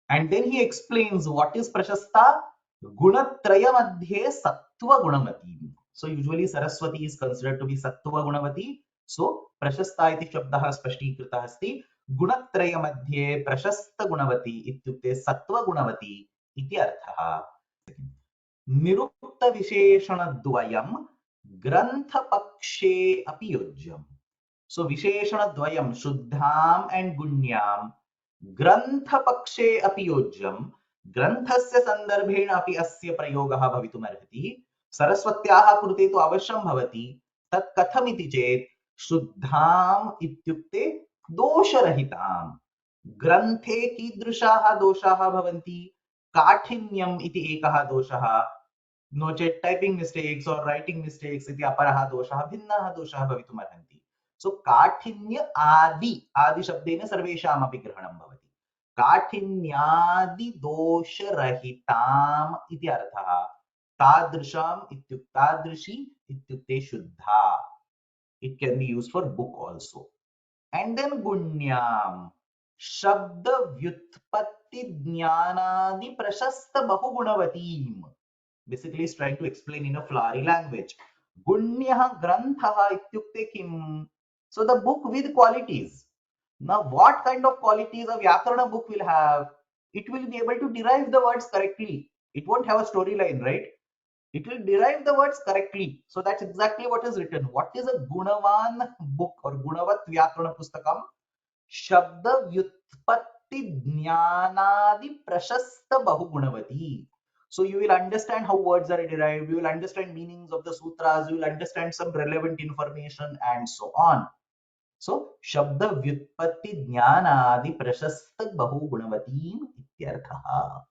and then he explains what is prashasta. Gunatraya madhye sattva gunamati. So usually Saraswati is considered to be sattva gunavati. So prashasta iti shabdah spashtikritah asti. Gunatraya madhye prashasta gunavati ityukte sattva gunavati iti arthah. Nirukta visheshana dvayam grantha pakshe api yojyam. So visheshana dvayam shuddham and gunyam ग्रंथ पक्षे अपि योज्यं ग्रंथस्य संदर्भेण अपि अस्य प्रयोगः भवितुमर्हति. सरस्वत्याः कृते तु अवश्यं भवति. तत् कथमिति चेत् शुद्धाम् इत्युक्ते दोषरहिताम्. ग्रन्थे कीदृशाः दोषाः भवन्ति? काठिन्यम् इति एकः दोषः, नो चेत् टाइपिंग मिस्टेक्स और राइटिंग मिस्टेक्स इति अपरः दोषः, भिन्नाः दोषाः भवितुमर्हन्ति. सो काठिन्य आदि शब्देन सर्वेषामपि ग्रहणं भवति. काठिन्यादि दोषरहिताम् इति अर्थः. तादृशाम् तादृशी इत्युक्ते शुद्धा. It can be used for book also. And then gunyam शब्द व्युत्पत्ति ज्ञानादि प्रशस्त बहुगुणवतीम्. Basically is trying to explain in a flowery language. Gunyah grantha ityukte kim? So the book with qualities. Now what kind of qualities a Vyakarana book will have? It will be able to derive the words correctly. It won't have a storyline, right? It will derive the words correctly. So that's exactly what is written. What is a Gunavan book or Gunavat Vyakarana Pustakam? Shabda Vyutpatti Jnanadi Prashasta Bahugunavati. So you will understand how words are derived, you will understand meanings of the sutras, you will understand some relevant information and so on. So Shabda Vyutpatti Jnanadi Prashasta Bahugunavatim ityarthaha.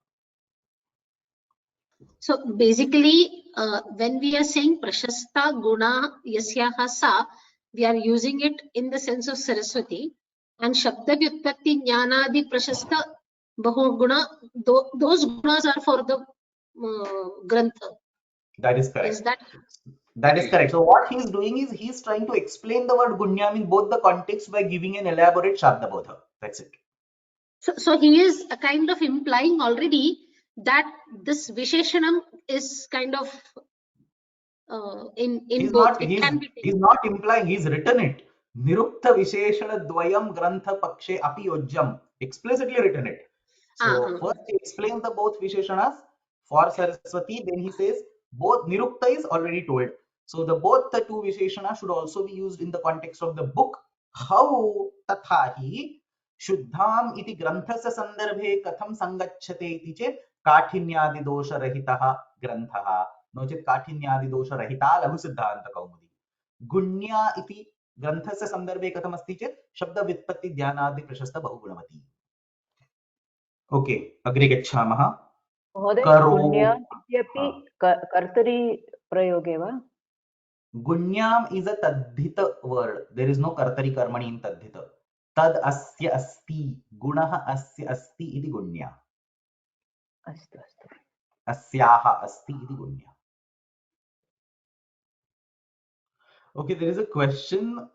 So basically, when we are saying prashasta guna yasyaha sa, we are using it in the sense of Saraswati. And shabda vyutpatti jnanadi prashasta bahu guna, those gunas are for the grantha. That is correct. Is that That is correct. So what he's doing is he's trying to explain the word gunyam in both the contexts by giving an elaborate Shabdabodha. That's it. so? He is kind of implying already that this Visheshanam is kind of in He's both. not. It can be He's taken. not implying. He's written it. Nirukta Visheshana Dvayam Grantha Pakshe Api Yojjam. Explicitly written it. So first he explains the both Visheshanas for Saraswati. Then he says both Nirukta is already told. So the both the two Visheshana should also be used in the context of the book. How tathahi Shuddham iti granthasya sandarbhe katham sangachyate iti chet काठिन्यादि दोष रहितः ग्रंथः no चेत् काठिन्यादि दोष रहिता लघु सिद्धांत कौमुदी गुण्या इति ग्रंथस्य संदर्भे कथम अस्ति चेत् शब्द व्युत्पत्ति ध्यानादि प्रशस्त बहुगुणवती. ओके अग्रे गच्छामः. महोदय करो गुण्या इत्यपि कर्तरि प्रयोगे वा? गुण्याम इज अ तद्धित वर्ड. देयर इज नो कर्तरि कर्मणि इन तद्धित. तद अस्य अस्ति गुणः अस्य अस्ति इति गुण्या. अस्तु अस्तु. अस्याः अस्ति इति गुण्या. Okay, there is a question.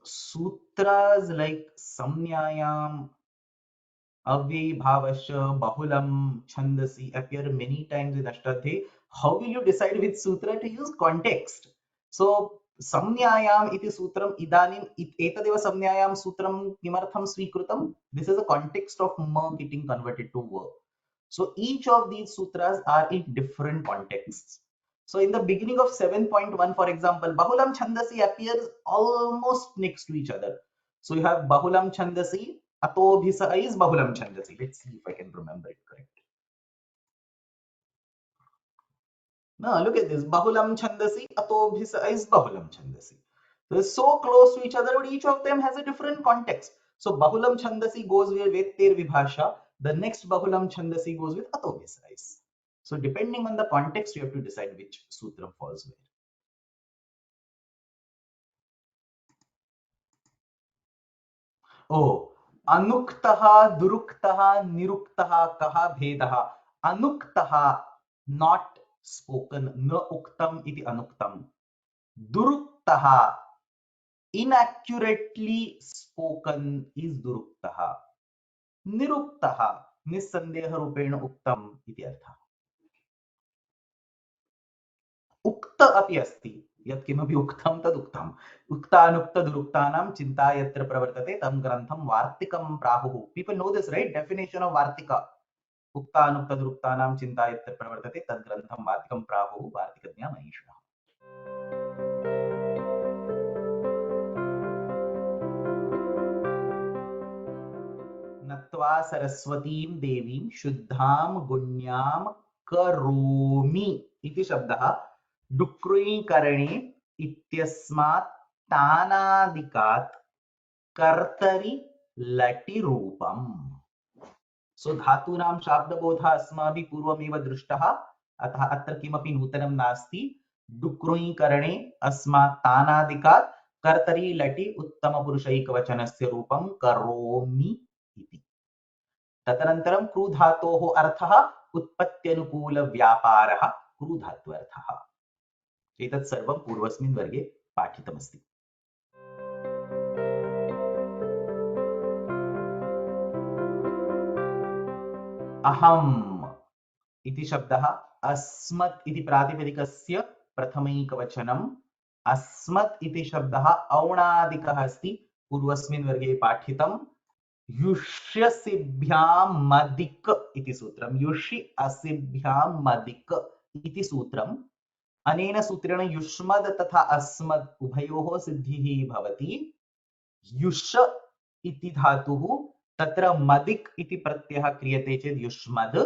Sutras like Samnyayam, Avyayi Bhavasya, Bahulam, Chandasi appear many times in Ashtadhyayi. How will you decide which sutra to use? Context. So, Samnyayam iti sutram idanim etadeva Samnyayam sutram kimartham swikrutam. This is a context of ma getting converted to va. So, each of these sutras are in different contexts. So in the beginning of 7.1, for example, Bahulam Chandasi appears almost next to each other. So you have Bahulam Chandasi, Atobhisa is Bahulam Chandasi. Let's see if I can remember it correct. No, look at this. Bahulam Chandasi, Atobhisa is Bahulam Chandasi. They're so close to each other, but each of them has a different context. So Bahulam Chandasi goes with Vetter Vibhasha. The next Bahulam Chandasi goes with Atobhisa is. So depending on the context, you have to decide which sutra falls where. Oh, anuktaha, duruktaha, niruktaha, kaha bhedaha. Anuktaha, not spoken. Na uktam iti anuktam. Duruktaha, inaccurately spoken is duruktaha. Niruktaha, nisandeha rupena uktam iti artha. उक्त अपि अस्ति. यत् किमपि उक्तं तद् उक्तम्. उक्तानुक्त दुरुक्तानां चिन्ता यत्र प्रवर्तते तं ग्रन्थं वार्तिकं प्राहुः. People know this, right? Definition of Vartika. उक्तानुक्त दुरुक्तानां चिन्ता यत्र प्रवर्तते तद् ग्रन्थं वार्तिकं प्राहुः. वार्तिकज्ञा मनीषिणः. नत्वा सरस्वतीं देवीं शुद्धां गुण्यां करोमि इति शब्दः डुक्रीकरणे इत्यस्मात् तानादिकात् कर्तरि लटि रूपम्. सो धातूनां शाब्दबोधः अस्माभिः पूर्वमेव दृष्टः, अतः अत्र किमपि नूतनं नास्ति. डुक्रीकरणे अस्मात् तानादिकात् कर्तरि लटि उत्तमपुरुषैकवचनस्य रूपं करोमि इति. तदनन्तरं क्रूधातोः अर्थः उत्पत्त्यनुकूलव्यापारः क्रूधात्वर्थः. एतत् सर्वं पूर्वस्मिन् वर्गे पाठितमस्ति. अहम् इति शब्दः अस्मत् इति प्रातिपदिकस्य प्रथमैकवचनम्. अस्मत् इति शब्दः औणादिकः अस्ति. पूर्वस्मिन् वर्गे पाठितम्. युष्यसिभ्यां मदिक इति सूत्रम्. युषि असिभ्यां मदिक इति सूत्रम्. अनेन सूत्रेण युष्मद् तथा अस्मद् उभयोः सिद्धिः भवति. युष इति धातुः तत्र मदिक् इति प्रत्ययः क्रियते चेत् युष्मद्.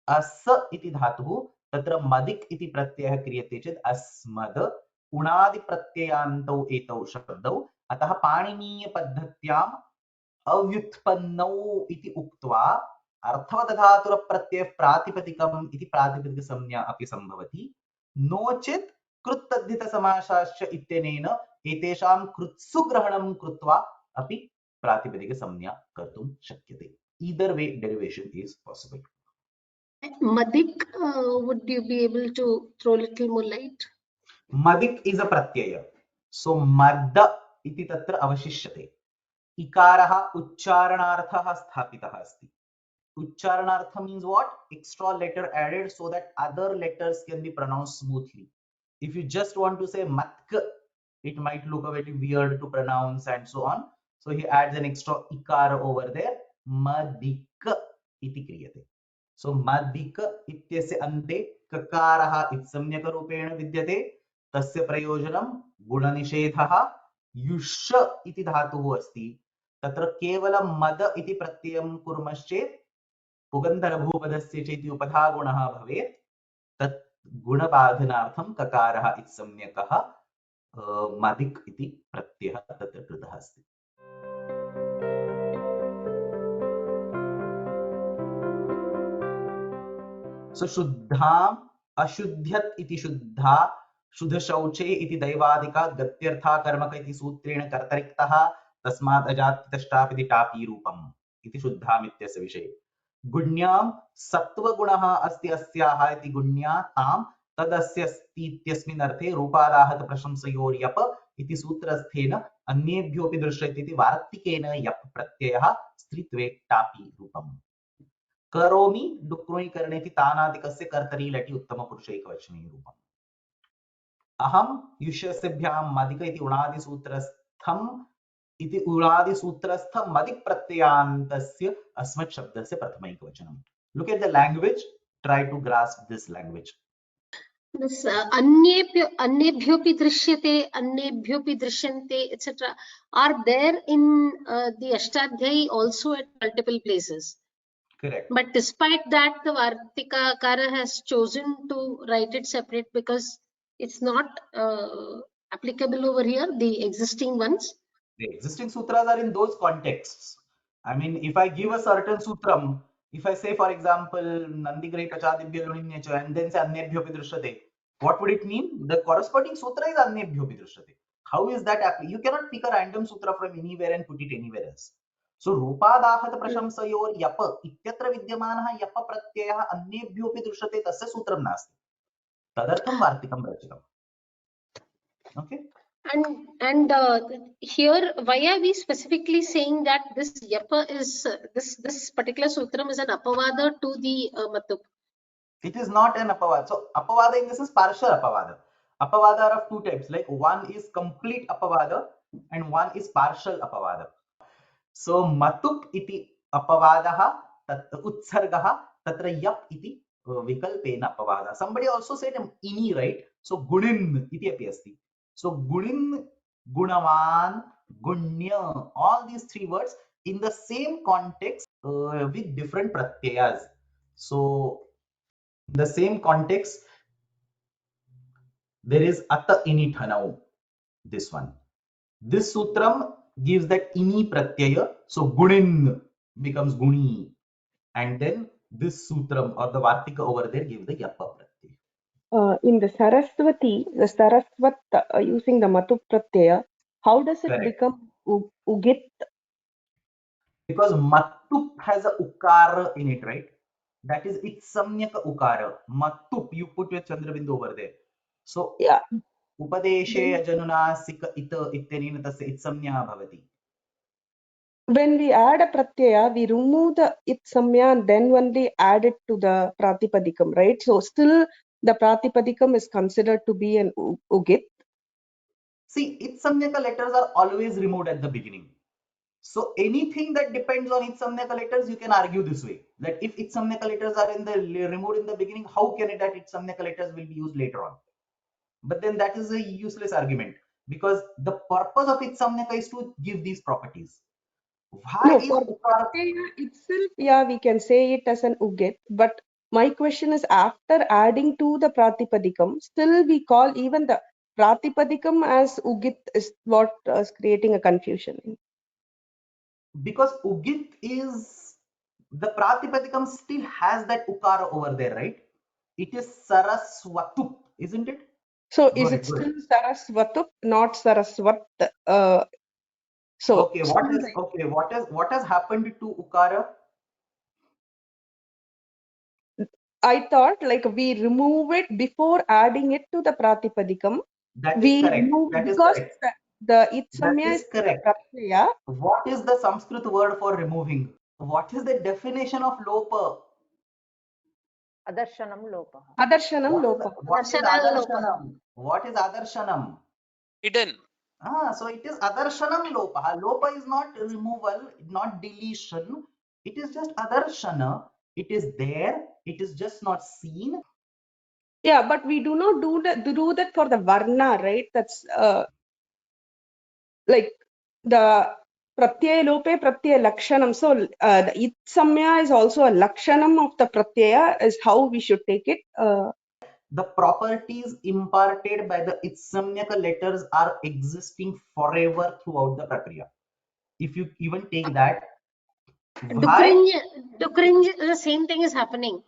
अस इति धातुः तत्र मदिक् इति प्रत्ययः क्रियते चेत् अस्मद्. उणादि प्रत्ययान्तौ एतौ शब्दौ. अतः पाणिनीयपद्धत्याम् अव्युत्पन्नौ इति उक्त्वा अर्थवदधातुरप्रत्ययः प्रातिपदिकम् इति प्रातिपदिकसंज्ञा अपि सम्भवति. नो चेत् कृत्तद्धितसमासाश्च इत्यनेन एतेषां कृत्सु ग्रहणं कृत्वा अपि प्रातिपदिकसंज्ञा कर्तुं शक्यते. Either way derivation is possible. Madik, would you be able to throw a little more light? Madik is a pratyaya. So madda iti tatra avashishyate. Ikarah uchcharanarthah sthapitah asti. Uchcharanartha means what? Extra letter added so that other letters can be pronounced smoothly. If you just want to say matk, it might look a bit weird to pronounce and so on. So he adds an extra ikara over there. Madik iti kriyate. So madik ityasya ante kakarah itsamyakaruपेण विद्यते. तस्य प्रयोजनं गुणनिषेधः. युष् इति धातुः अस्ति. तत्र केवलं मद इति प्रत्ययं कुर्मश्चेत् पुगन्धरभूपदस्य चेति उपधागुणः भवेत्. तत् गुणबाधनार्थं ककारः इत्सम्यकः मदिक् इति प्रत्ययः तत्र कृतः अस्ति. So शुद्धाम् अशुद्ध्यत् इति शुद्धा, शुद्धशौचे इति दैवादिका, गत्यर्था कर्मक इति सूत्रेण कर्तरिक्तः, तस्मात् अजातितष्टाप् इति टापी रूपम् इति शुद्धाम् इत्यस्य विषये. गुण्यां सत्त्वगुणः अस्ति अस्याः इति गुण्या तां तदस्य अस्ति इत्यस्मिन् अर्थे रूपादाहत प्रशंसयोर्यप इति सूत्रस्थेन अन्येभ्योऽपि दृश्यते इति वार्तिकेन यप् प्रत्ययः स्त्रीत्वे टापी रूपम्. करोमि डुक्रोणि करणे इति तानादिकस्य कर्तरी लटि उत्तमपुरुषैकवचने रूपम्. अहं युष्यस्यभ्यां मदिक इति उणादिसूत्रस्थम् इति उणादिसूत्रस्थ मदिक् प्रत्ययान्तस्य अस्मत् शब्दस्य प्रथमैकवचनम्. Look at the language. Try to grasp this language. This अन्येभ्योऽपि दृश्यते, अन्येभ्योऽपि दृश्यन्ते, etc. are there in the Ashtadhyayi also at multiple places. Correct. But despite that, the Vartikakara has chosen to write it separate because it's not applicable over here, the existing ones. The existing sutras are in those contexts. I mean, if I give a certain sutram, if I say, for example, Nandigre Pachadibhya Luninyacha, and then say Annebhyopi Drishyate, what would it mean? The corresponding sutra is Annebhyopi Drishyate. How is that applicable? You cannot pick a random sutra from anywhere and put it anywhere else. So, Rupadahat Prashamsayor Yapa Ityatra Vidyamanah Yapa Pratyayah Annebhyopi Drishyate Tasya Sutram Nasti. Tadartham Vartikam Rachitam. Okay? And here, why are we specifically saying that this yapa is this particular sutram is an apavada to the matuk? It is not an apavada. So apavada in this is partial apavada. Apavada are of two types. Like one is complete apavada and one is partial apavada. So matuk iti apavadaha tat utsargaha tatra yap iti vikalpena apavada. Somebody also said ini, right? So gunin iti api asti. So gunin, gunavan, gunya, all these three words in the same context with different pratyayas. So in the same context, there is atta ini thanau, this one. This sutram gives that ini pratyaya, so gunin becomes guni, and then this sutram or the vartika over there gives the yappa pratyaya. In the Saraswati, the Saraswat using the Matu pratyaya, how does it become ugit? Because Matup has a ukara in it, right? That is itsamnyaka ukara. Matup, you put your Chandrabindu over there. So yeah. Upadeshe ajanunasika ita ityanena tasya itsamnya bhavati. When we add a pratyaya, we remove the itsamya and then only add it to the pratipadikam, right? So still the pratipadikam is considered to be an ugit. See, itsamnyaka letters are always removed at the beginning. So anything that depends on itsamnyaka letters, you can argue this way, that if itsamnyaka letters are removed in the beginning, how can it that itsamnyaka letters will be used later on? But then that is a useless argument, because the purpose of itsamnyaka is to give these properties. Why is for the pratyaya itself, yeah, we can say it as an ugit, but my question is, after adding to the pratipadikam, still we call even the pratipadikam as ugit is what is creating a confusion. Because ugit is, the pratipadikam still has that ukara over there, right? It is saraswatup, isn't it? So is it still saraswatup, not saraswat? So okay, what has happened to ukara? I thought like we remove it before adding it to the Pratipadikam. That is We correct. remove That is because correct. the it That samya is is correct. pratyaya. What is the Sanskrit word for removing? What is the definition of lopa? Adarshanam lopaha. Adarshanam lopa. What is adarshanam? What is adarshanam? Hidden. So it is adarshanam lopa. Lopa is not removal, not deletion. It is just adarshana. It is there. It is just not seen. Yeah, but we do not do that for the varna, right? That's like the pratyaya lope pratyaya lakshanam. So the it samya is also a lakshanam of the pratyaya, is how we should take it. The properties imparted by the itsamyaka letters are existing forever throughout the prakriya. If you even take that, Dukrinj, the same thing is happening.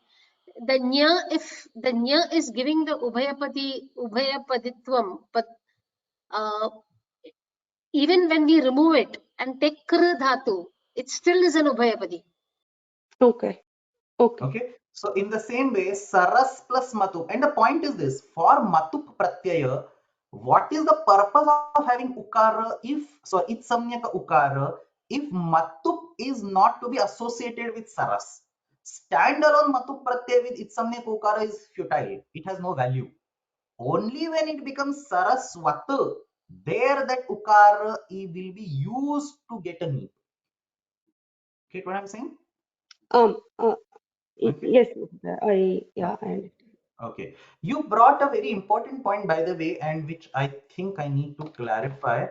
The nya, if the nya is giving the ubhayapaditvam, but even when we remove it and take kr dhatu, it still is an ubhayapadi. Okay. Okay. So in the same way, saras plus matup, and the point is this: for matup pratyaya, what is the purpose of having ukara if itsamyaka ukara if matup is not to be associated with saras? Standalone matup pratyaya with itsamyaka ukara is futile. It has no value. Only when it becomes saraswat, there that ukara will be used to get a neep. Get what I'm saying? Okay. Yes, I understand. Okay. You brought a very important point, by the way, and which I think I need to clarify.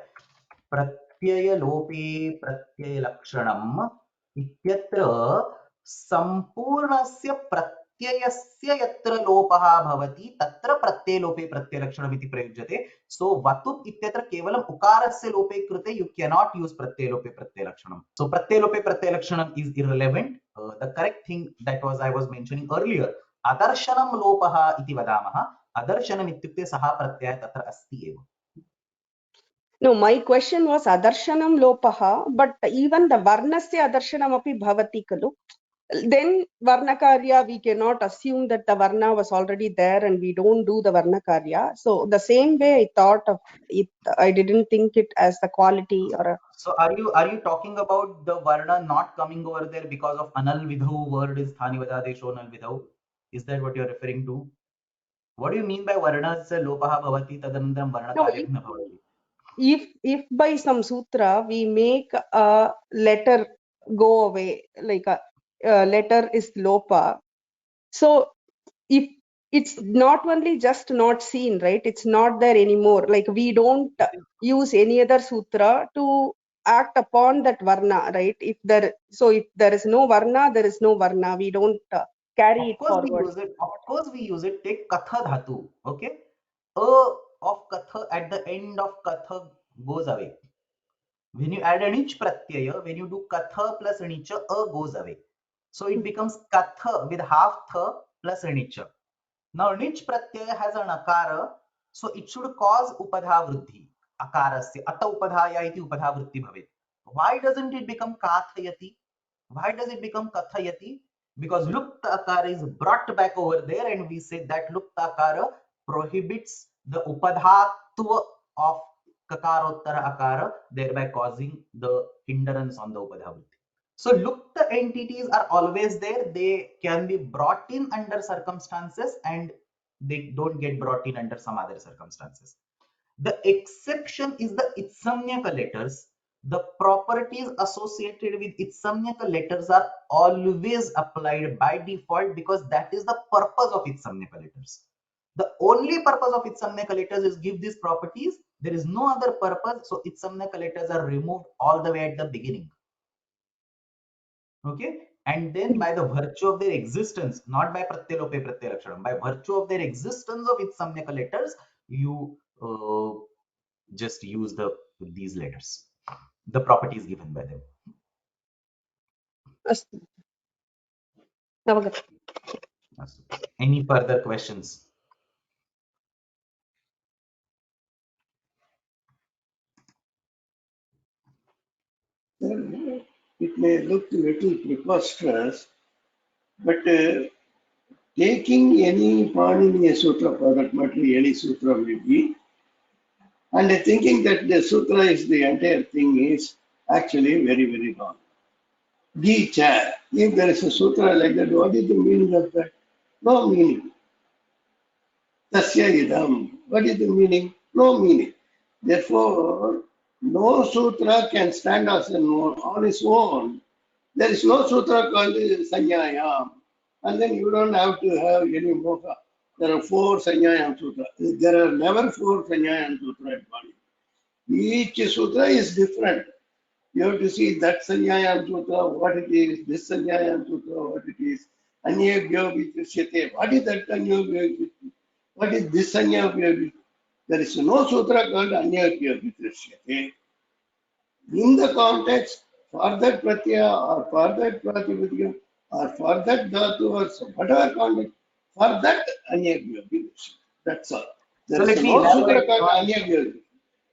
Pratyaya lope pratyaya lakshanam ityatra sampurnasya pratyayasya yatra lopaha bhavati tatra pratyaya lope pratyaya lakshanam iti prayujyate. So vatup ityatra kevalam ukarasya lope krute you cannot use pratyaya lope pratyaya lakshanam. So pratyaya lope pratyaya lakshanam is irrelevant. The correct thing that was I was mentioning earlier. अदर्शनम लोपः इति वदामः. अदर्शनम इत्युक्ते सः प्रत्ययः तत्र अस्ति एव. No, my question was adarshanam lopaha, but even the varnasya adarshanam api bhavati kalu. Then varnakarya, we cannot assume that the varna was already there and we don't do the varnakarya. So the same way I thought of it, I didn't think it as the quality or a... So are you talking about the varna not coming over there because of anal vidhau word is thani vadadesho anal vidhau? Is that what you're referring to? What do you mean by varnas lopaha bhavati tadanantaram varna karyam na bhavati? If by some sutra we make a letter go away, like a letter is lopa, so if it's not only just not seen, right, it's not there anymore, like we don't use any other sutra to act upon that varna, right? If there is no varna, there is no varna, we don't carry it forward. Of course we use it. Take katha dhatu, okay? Of katha at the end of katha goes away. When you add a nich pratyaya, when you do katha plus nicha, goes away. So it becomes katha with half tha plus nicha. Now nich pratyaya has an akara, so it should cause upadha vruddhi. Akarasya ata upadhaya iti upadha vruddhi bhavet. Why doesn't it become kathayati? Why does it become kathayati? Because lupta akara is brought back over there, and we say that lupta akara prohibits the upadhatva of kakarottara akara, thereby causing the hindrance on the upadha vruddhi. So lupta entities are always there. They can be brought in under circumstances and they don't get brought in under some other circumstances. The exception is the itsamyaka letters. The properties associated with itsamyaka letters are always applied by default because that is the purpose of itsamyaka letters. The only purpose of itsamyaka letters is give these properties. There is no other purpose. So itsamyaka letters are removed all the way at the beginning. Okay, and then by the virtue of their existence, not by pratyalope pratyalakshanam, by virtue of their existence of its samyaka letters, you just use these letters, the properties given by them. Any further questions? It may look a little preposterous, but taking any Paniniya Sutra, for that matter, any sutra may be, and thinking that the sutra is the entire thing is actually very, very wrong. Teacher, if there is a sutra like that, what is the meaning of that? No meaning. Tasya idam. What is the meaning? No meaning. Therefore, no sutra can stand on its own. There is no sutra called Sanyayam. And then you don't have to have any moha. There are 4 Sanyayam sutras. There are never 4 Sanyayam sutras at Bali. Each sutra is different. You have to see that Sanyayam Sutra, what it is, this Sanyayam Sutra, what it is, Anyabhyo Vichrishyate. What is that Anyabhyo Vichrishyate? What is this Anyabhyo Vichrishyate? There is no sutra called Anyabhyo Vichrishyate. In the context, for that Pratyaya or for that Pratipadikam or for that Dhatu or whatever context, for that Anyabhyo Vichrishyate. That's all. There is no sutra called Anyabhyo Vichrishyate.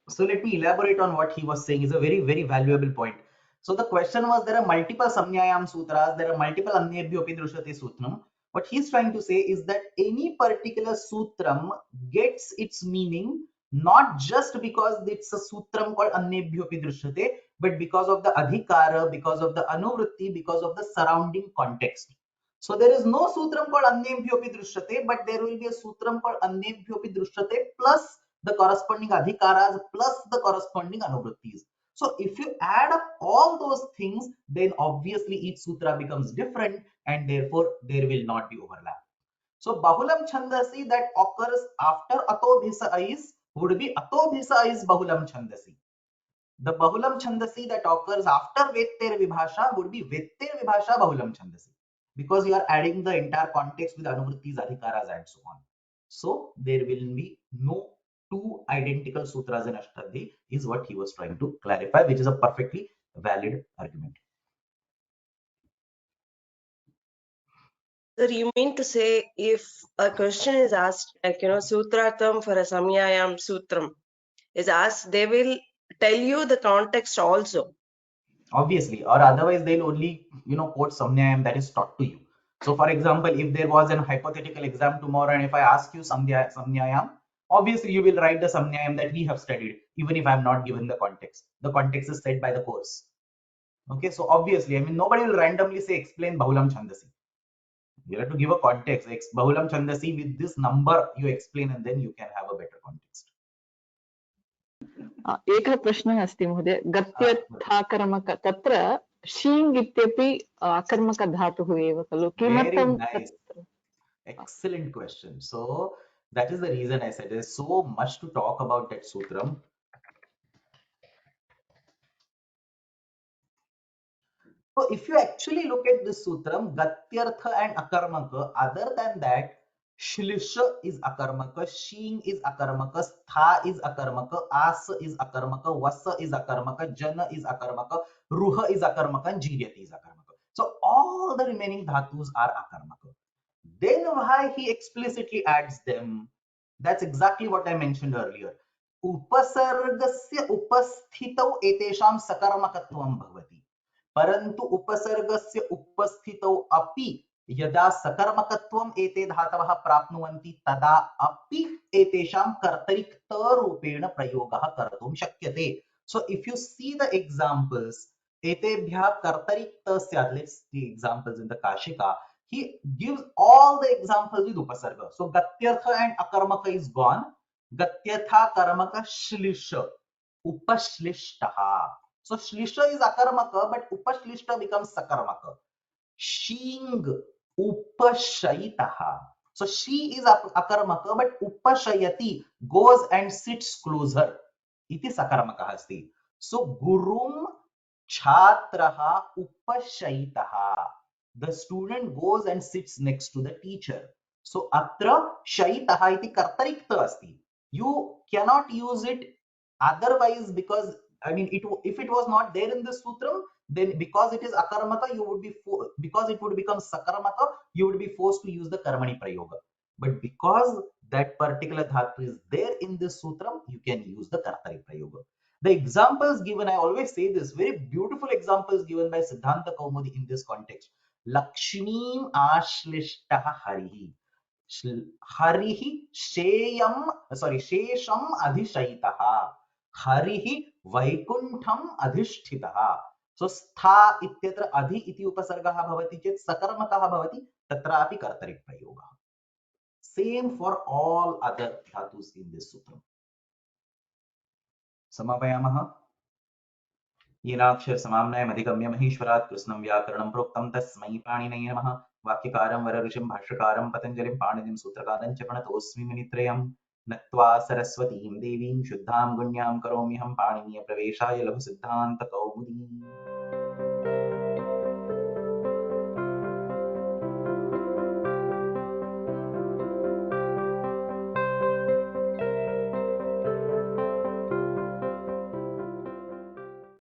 So let me elaborate on what he was saying. Is a very, very valuable point. So the question was, there are multiple Samnyayam sutras, there are multiple Anyebhyopi Drishyate sutram. What he's trying to say is that any particular sutram gets its meaning not just because it's a sutram called Anyebhyopi Drishyate, but because of the adhikara, because of the anuvritti, because of the surrounding context. So there is no sutram called Anyebhyopi Drishyate, but there will be a sutram called Anyebhyopi Drishyate plus the corresponding adhikaras plus the corresponding anuvrittis. So if you add up all those things, then obviously each sutra becomes different and therefore there will not be overlap. So Bahulam Chandasi that occurs after Atobhisa is would be Atobhisa is Bahulam Chandasi. The Bahulam Chandasi that occurs after Vettir Vibhasha would be Vettir Vibhasha Bahulam Chandasi, because you are adding the entire context with anuvrittis, adhikaras and so on. So there will be no 2 identical sutras in Ashtadhyayi is what he was trying to clarify, which is a perfectly valid argument. Sir, you mean to say if a question is asked, like, Sutratam for a Samyayam Sutram is asked, they will tell you the context also? Obviously, or otherwise they'll only, quote Samnyayam that is taught to you. So for example, if there was an hypothetical exam tomorrow and if I ask you Samnyayam, obviously you will write the Samnyayam that we have studied, even if I am not given the context. The context is set by the course. Okay, so obviously, nobody will randomly say explain Bahulam Chandasi. You have to give a context. Bahulam Chandasi with this number you explain, and then you can have a better context. एकः प्रश्नः अस्ति महोदय, गत्यर्थाकर्मक तत्र शीङ् इत्यपि आकर्मकधातुः एव खलु, किमर्थं? Excellent question. So that is the reason I said there's so much to talk about that sutram. So if you actually look at this sutram, Gatyartha and Akarmaka, other than that, Shlisha is Akarmaka, Sheen is Akarmaka, Stha is Akarmaka, Asa is Akarmaka, Vasa is Akarmaka, Jana is Akarmaka, Ruha is Akarmaka, and Jiryati is Akarmaka. So all the remaining dhatus are Akarmaka. Then why he explicitly adds them? That's exactly what I mentioned earlier. Upasargasya upasthitau etesham sakarmakatvam bhavati. परंतु उपसर्गस्य उपस्थितौ अपि यदा सकर्मकत्वम् एते धातवः प्राप्नुवन्ति तदा अपि एतेषां कर्तरिक्तरूपेण प्रयोगः कर्तुं शक्यते. So if you see the examples, एतेभ्यः कर्तरिक्त स्यात्, let's see examples in the Kashika. He gives all the examples with upasarga. So gatyartha and akarmaka is gone. Gatyatha karmaka shlisha upashlishtaha. So shlisha is akarmaka, but upashlishta becomes sakarmaka. Shing upashayitaha. So she is akarmaka, but upashayati goes and sits closer. Iti sakarmaka asti. So gurum chhatraha upashayitaha. The student goes and sits next to the teacher. So atra shayitaha iti kartarikta asti. You cannot use it otherwise, because if it was not there in this sutram, then because it is akarmaka, you would be because it would become sakarmaka, you would be forced to use the karmani prayoga. But because that particular dhatu is there in this sutram, you can use the kartari prayoga. The examples given, I always say this, very beautiful examples given by Siddhanta Kaumudi in this context. लक्ष्मीम् आश्लिष्टः हरिः हरिः शेषम् अधिशयितः हरिः वैकुण्ठम् अधिष्ठितः सो स्था इत्यत्र अधि इति उपसर्गः भवति चेत् सकर्मकः भवति तत्रापि कर्तरि प्रयोगः same for all other dhatus in this sutra समापयामः येनाक्षर समाम्नाय अधिगम्य महेश्वरात् कृष्णं व्याकरणं प्रोक्तं तस्मै पाणिनये नमः वाक्यकारं वरऋषिं भाष्यकारं पतञ्जलिं पाणिनिं सूत्रकारं च प्रणतोऽस्मि मुनित्रयम् नत्वा सरस्वतीं देवीं शुद्धां गुण्यां करोम्यहं पाणिनीयप्रवेशाय लघुसिद्धान्तकौमुदी